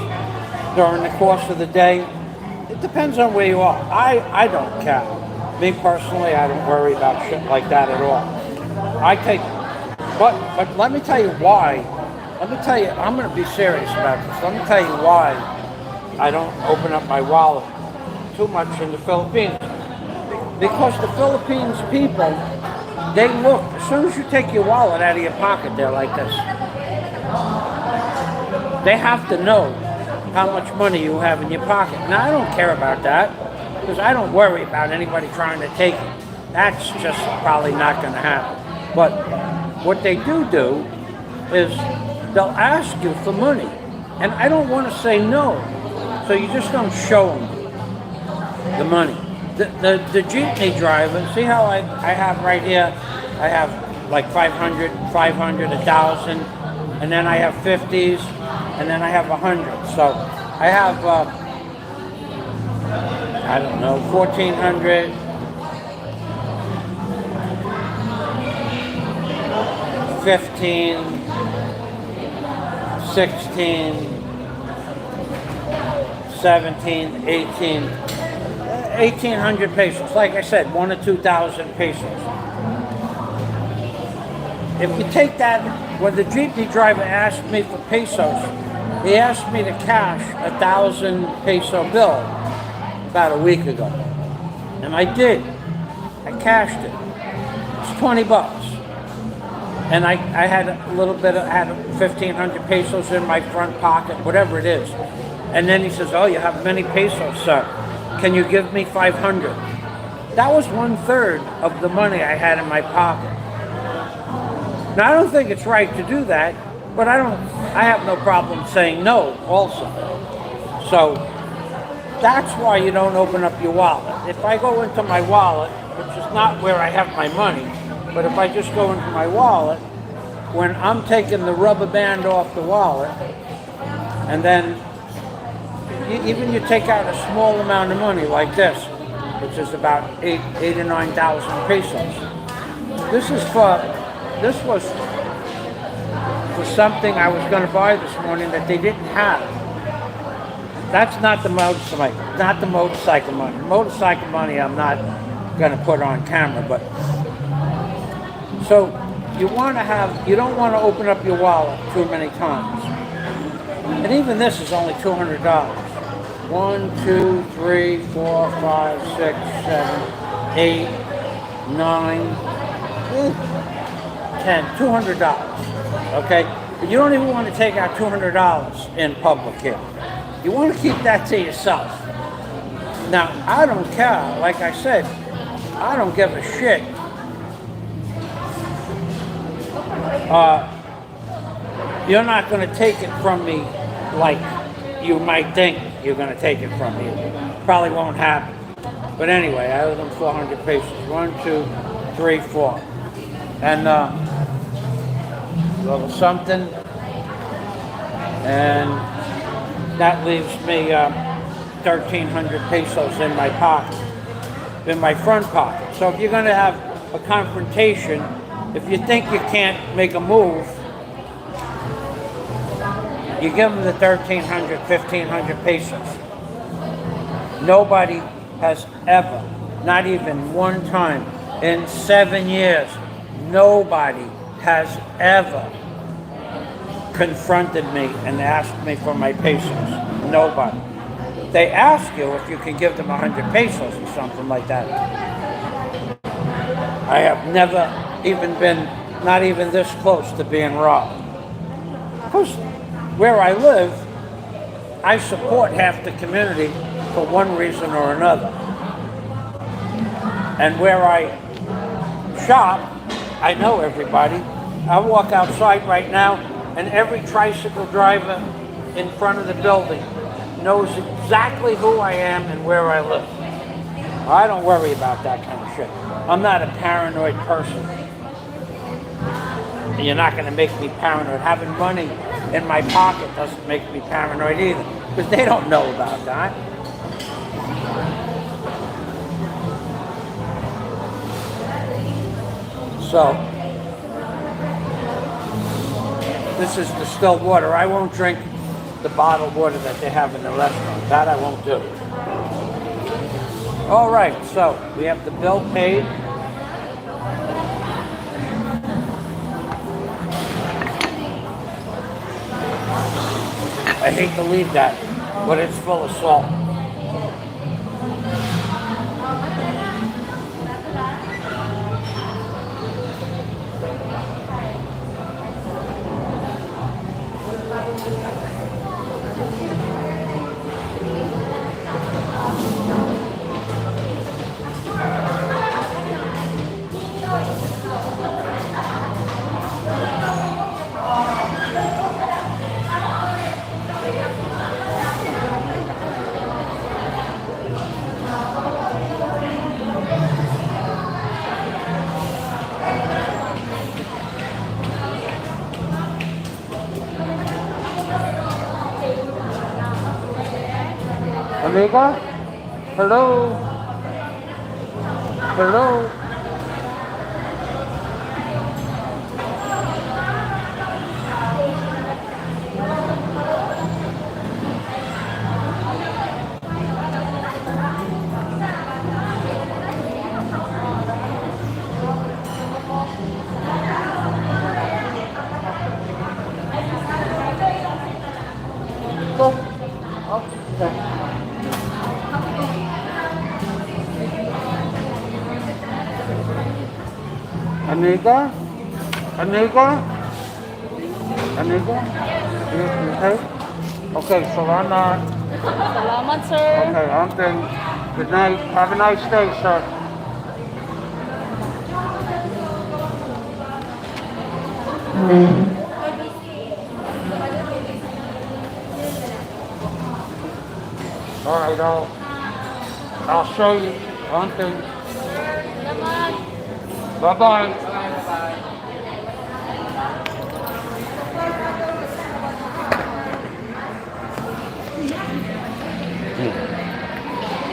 during the course of the day. It depends on where you are. I don't care. Me personally, I don't worry about shit like that at all. But let me tell you why. Let me tell you, I'm going to be serious about this. Let me tell you why I don't open up my wallet too much in the Philippines. Because the Philippines people, they look, as soon as you take your wallet out of your pocket, they're like this. They have to know how much money you have in your pocket. Now, I don't care about that, because I don't worry about anybody trying to take it. That's just probably not going to happen. But what they do is they'll ask you for money, and I don't want to say no, so you just don't show them the money. The jeepney driver, see how I have right here, I have like 500, 1,000, and then I have 50s, and then I have 100. So I have, I don't know, 1,400, 15, 16, 17, 18, 1,800 pesos. Like I said, 1 to 2,000 pesos. If you take that, when the jeepney driver asked me for pesos, he asked me to cash 1,000 peso bill about a week ago. And I did. I cashed it. It's 20 bucks. And I had a little bit of, I had 1,500 pesos in my front pocket, whatever it is. And then he says, oh, you have many pesos, sir. Can you give me 500? That was 1/3 of the money I had in my pocket. Now, I don't think it's right to do that, but I have no problem saying no also. So that's why you don't open up your wallet. If I go into my wallet, which is not where I have my money, but if I just go into my wallet, when I'm taking the rubber band off the wallet, and then even you take out a small amount of money like this, which is about 8 or 9,000 pesos. This was for something I was going to buy this morning that they didn't have. That's not the motorcycle money. Motorcycle money I'm not going to put on camera, but so you don't want to open up your wallet too many times. And even this is only $200. 1, 2, 3, 4, 5, 6, 7, 8, 9, 10, $200. Okay? But you don't even want to take out $200 in public here. You want to keep that to yourself. Now, I don't care. Like I said, I don't give a shit. You're not going to take it from me like you might think you're going to take it from me. Probably won't happen. But anyway, I owe them 400 pesos. 1, 2, 3, 4. And a little something. And that leaves me 1,300 pesos in my pocket, in my front pocket. So if you're going to have a confrontation, if you think you can't make a move, you give them the 1,300, 1,500 pesos. Nobody has ever, not even one time in 7 years, nobody has ever confronted me and asked me for my pesos. Nobody. They ask you if you can give them 100 pesos or something like that. I have never even been, not even this close to being robbed. Because where I live, I support half the community for one reason or another. And where I shop, I know everybody. I walk outside right now, and every tricycle driver in front of the building knows exactly who I am and where I live. I don't worry about that kind of shit. I'm not a paranoid person. You're not going to make me paranoid. Having money in my pocket doesn't make me paranoid either, because they don't know about that. So, this is distilled water. I won't drink the bottled water that they have in the restaurant. That I won't do. All right, so we have the bill paid. I hate to leave that, but it's full of salt. Amiga? Hello? Hello? Amiga? Amiga? Amiga? You okay? Okay, salamat. Salamat, sir. Okay, okay. Good night. Have a nice day, sir. All right, I'll show you one thing. Salamat. Bye-bye.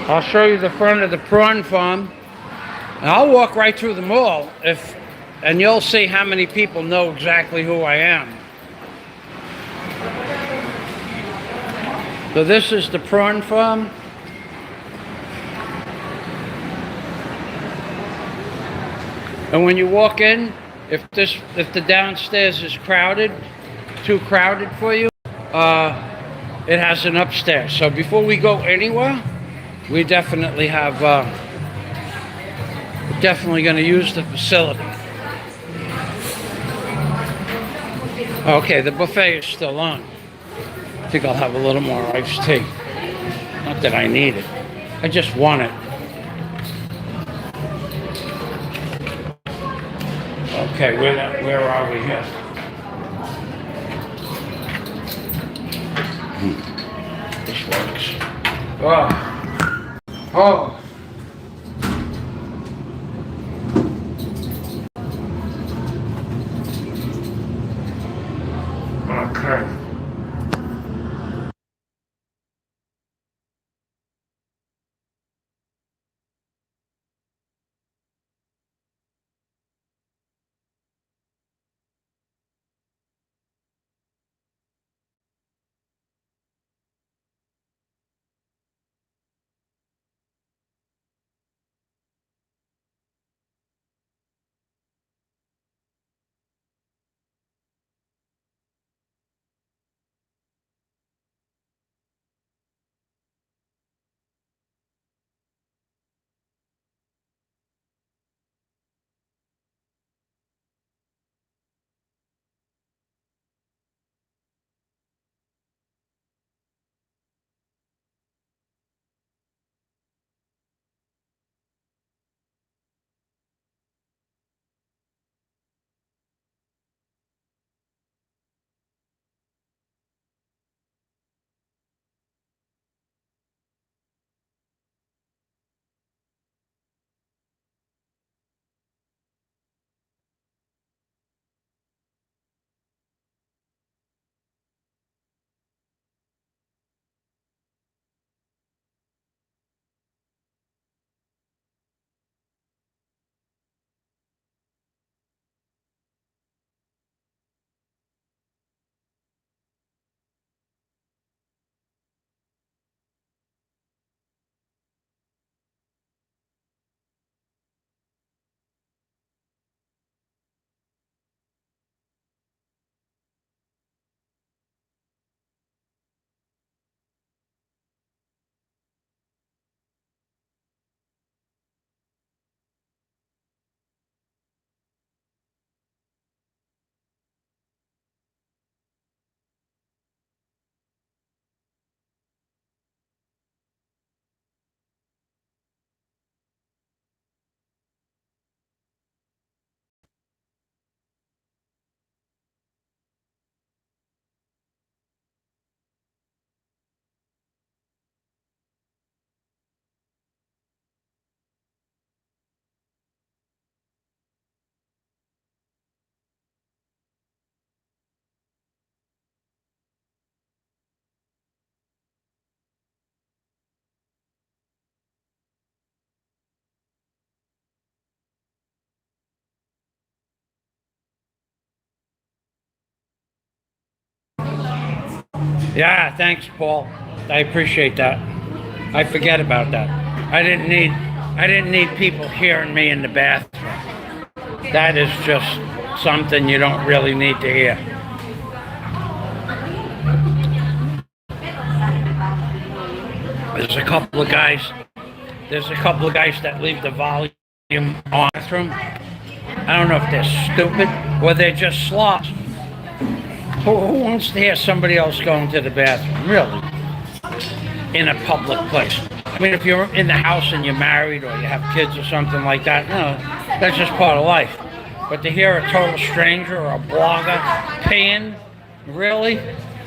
I'll show you the front of the prawn farm. And I'll walk right through the mall and you'll see how many people know exactly who I am. So this is the prawn farm. And when you walk in, if the downstairs is crowded, too crowded for you, it has an upstairs. So before we go anywhere, we definitely have, we're definitely going to use the facility. Okay, the buffet is still on. I think I'll have a little more iced tea. Not that I need it. I just want it. Okay, where are we here? This works. Oh. Okay. Yeah, thanks, Paul. I appreciate that. I forget about that. I didn't need people hearing me in the bathroom. That is just something you don't really need to hear. There's a couple of guys. There's a couple of guys that leave the volume on the bathroom. I don't know if they're stupid or they're just slobs. Who wants to hear somebody else going to the bathroom? Really? In a public place. I mean, if you're in the house and you're married or you have kids or something like that, no, that's just part of life. But to hear a total stranger or a blogger paying, really?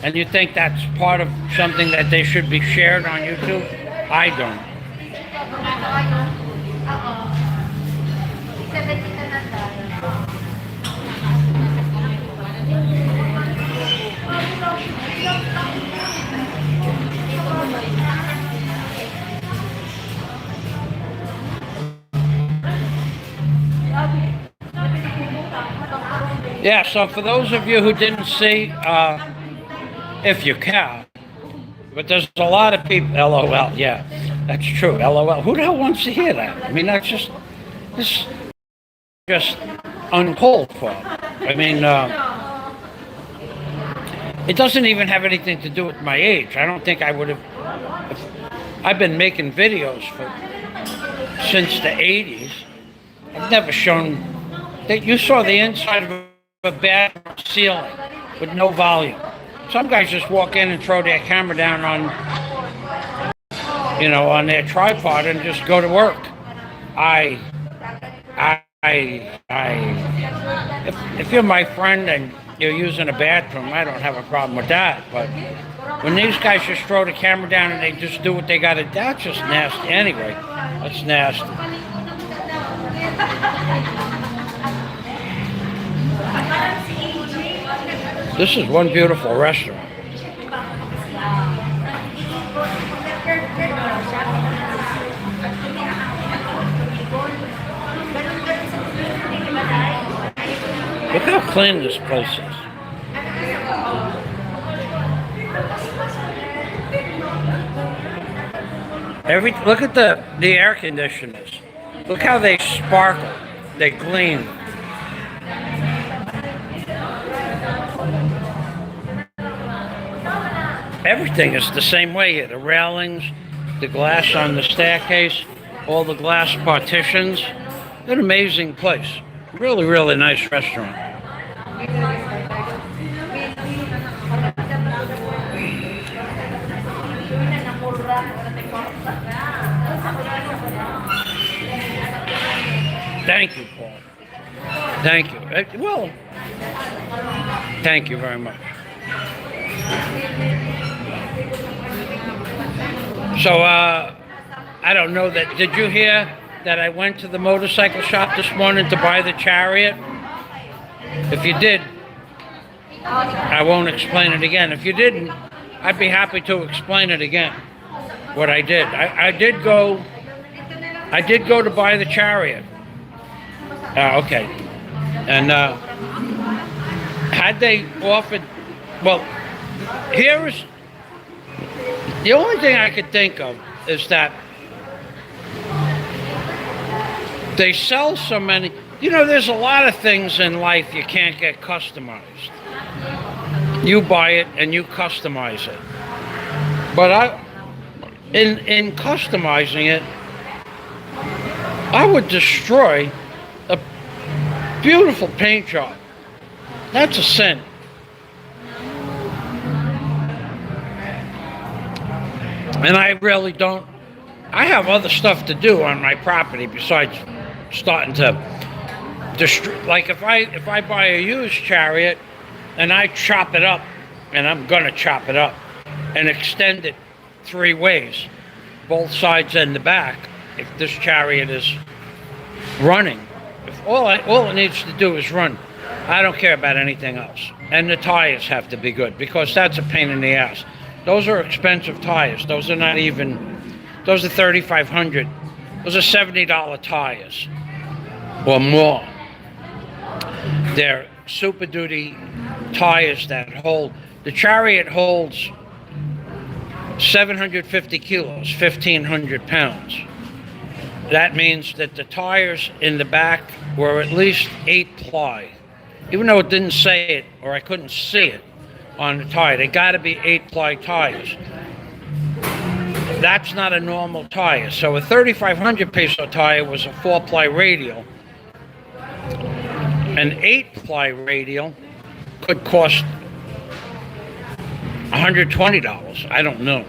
And you think that's part of something that they should be shared on YouTube? I don't. Yeah, so for those of you who didn't see, if you can, but there's a lot of people, LOL, yeah, that's true, LOL. Who the hell wants to hear that? I mean, this just uncalled for. I mean, it doesn't even have anything to do with my age. I don't think I would have, I've been making videos since the 80s. I've never shown, that you saw the inside of a bad ceiling with no volume. Some guys just walk in and throw their camera down on, on their tripod and just go to work. If you're my friend and you're using a bathroom, I don't have a problem with that. But when these guys just throw the camera down and they just do what they got to, that's just nasty. Anyway, that's nasty. This is one beautiful restaurant. Look how clean this place is. Look at the air conditioners. Look how they sparkle. They gleam. Everything is the same way here. The railings, the glass on the staircase, all the glass partitions. An amazing place. Really, really nice restaurant. Thank you, Paul. Thank you. Well, thank you very much. So, I don't know that, did you hear that I went to the motorcycle shop this morning to buy the Chariot? If you did, I won't explain it again. If you didn't, I'd be happy to explain it again, what I did. I did go to buy the Chariot. Okay. And had they offered, well, here is, the only thing I could think of is that they sell so many, there's a lot of things in life you can't get customized. You buy it and you customize it. But in customizing it, I would destroy a beautiful paint job. That's a sin. And I really don't, I have other stuff to do on my property besides starting to destroy. Like if I buy a used Chariot and I chop it up, and I'm gonna chop it up and extend it 3 ways, both sides and the back, if this Chariot is running, if all it needs to do is run, I don't care about anything else. And the tires have to be good, because that's a pain in the ass. Those are expensive tires. Those are not even, those are $3,500. Those are $70 tires or more. They're Super Duty tires that hold, the Chariot holds 750 kilos, 1,500 pounds. That means that the tires in the back were at least 8 ply. Even though it didn't say it, or I couldn't see it on the tire, they got to be 8 ply tires. That's not a normal tire. So a 3,500 peso tire was a 4 ply radial. An 8 ply radial could cost $120. I don't know.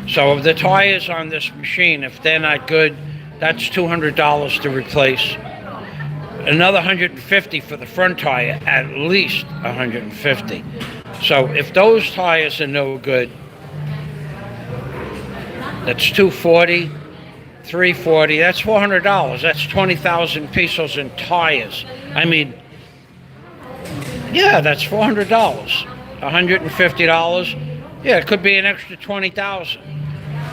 So the tires on this machine, if they're not good, that's $200 to replace. Another $150 for the front tire, at least $150. So if those tires are no good, that's $240, $340. That's $400. That's 20,000 pesos in tires. I mean, yeah, that's $400. $150. Yeah, it could be an extra 20,000.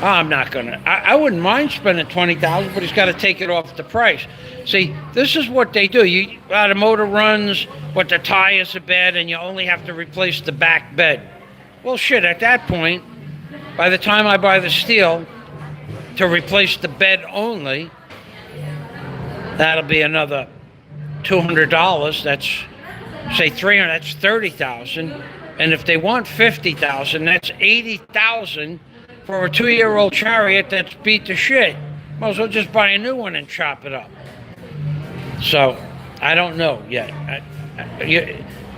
I'm not gonna. I wouldn't mind spending 20,000, but he's got to take it off the price. See, this is what they do. The motor runs, but the tires are bad, and you only have to replace the back bed. Well, shit. At that point, by the time I buy the steel to replace the bed only, that'll be another $200. That's say 300. That's 30,000. And if they want 50,000, that's 80,000 for a 2-year-old chariot that's beat to shit. Might as well just buy a new one and chop it up. So I don't know yet.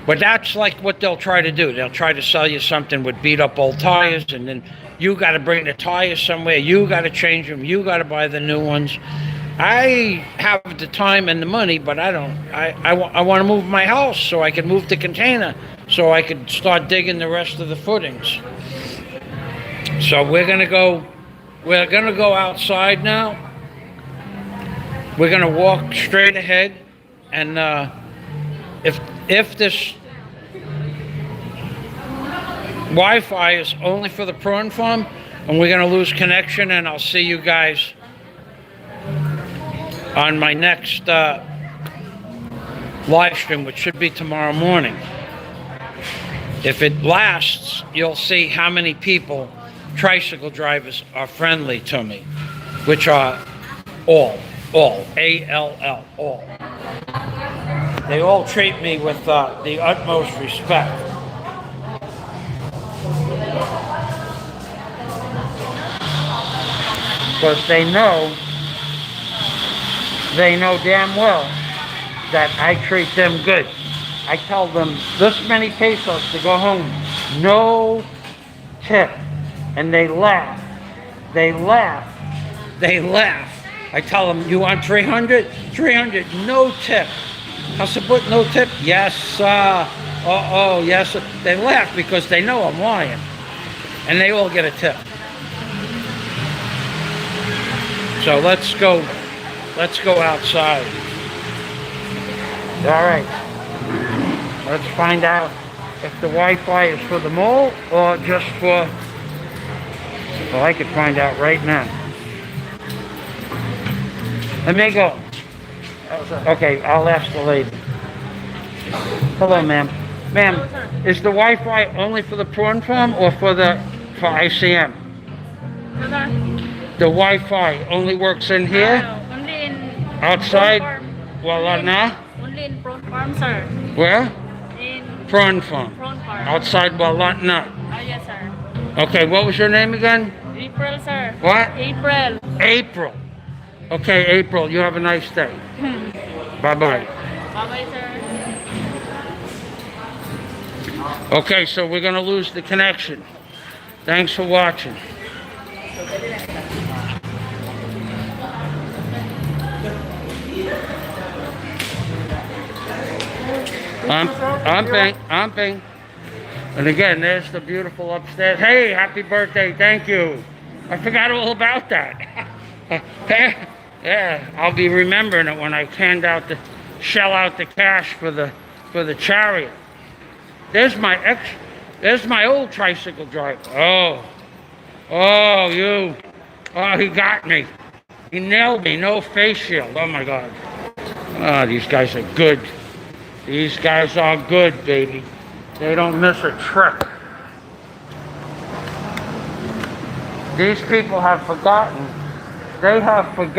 But that's like what they'll try to do. They'll try to sell you something with beat up old tires, and then you got to bring the tires somewhere. You got to change them. You got to buy the new ones. I have the time and the money, but I don't. I want to move my house so I can move the container, so I could start digging the rest of the footings. So we're gonna go outside now. We're gonna walk straight ahead, and if this Wi-Fi is only for the prawn farm, and we're gonna lose connection, and I'll see you guys on my next live stream, which should be tomorrow morning. If it lasts, you'll see how many people, tricycle drivers, are friendly to me, which are all, A-L-L, all. They all treat me with the utmost respect. Because they know damn well that I treat them good. I tell them this many pesos to go home, no tip. And they laugh. They laugh. I tell them, you want 300? 300, no tip. Kasabut, no tip? Yes, sir. Oh, yes, sir. They laugh because they know I'm lying. And they all get a tip. So let's go outside. All right. Let's find out if the Wi-Fi is for the mall or just for... Well, I could find out right now. Let me go. Okay, I'll ask the lady. Hello, ma'am. Ma'am, is the Wi-Fi only for the prawn farm or for ICM? The Wi-Fi only works in here? Only in outside? Prawn farm. Wala? Only in prawn farm, sir. Where? In Prawn farm. prawn farm. Outside Wala na. Yes, sir. Okay, what was your name again? April, sir. What? April. April. Okay, April, you have a nice day. Bye-bye. Bye-bye, sir. Okay, so we're going to lose the connection. Thanks for watching. Amping. And again, there's the beautiful upstairs. Hey, happy birthday, thank you. I forgot all about that. Yeah, I'll be remembering it when I shell out the cash for the chariot. There's my old tricycle driver. He got me. He nailed me, no face shield. Oh my God. Oh, these guys are good. These guys are good, baby. They don't miss a trick. These people have forgotten. They have forgotten.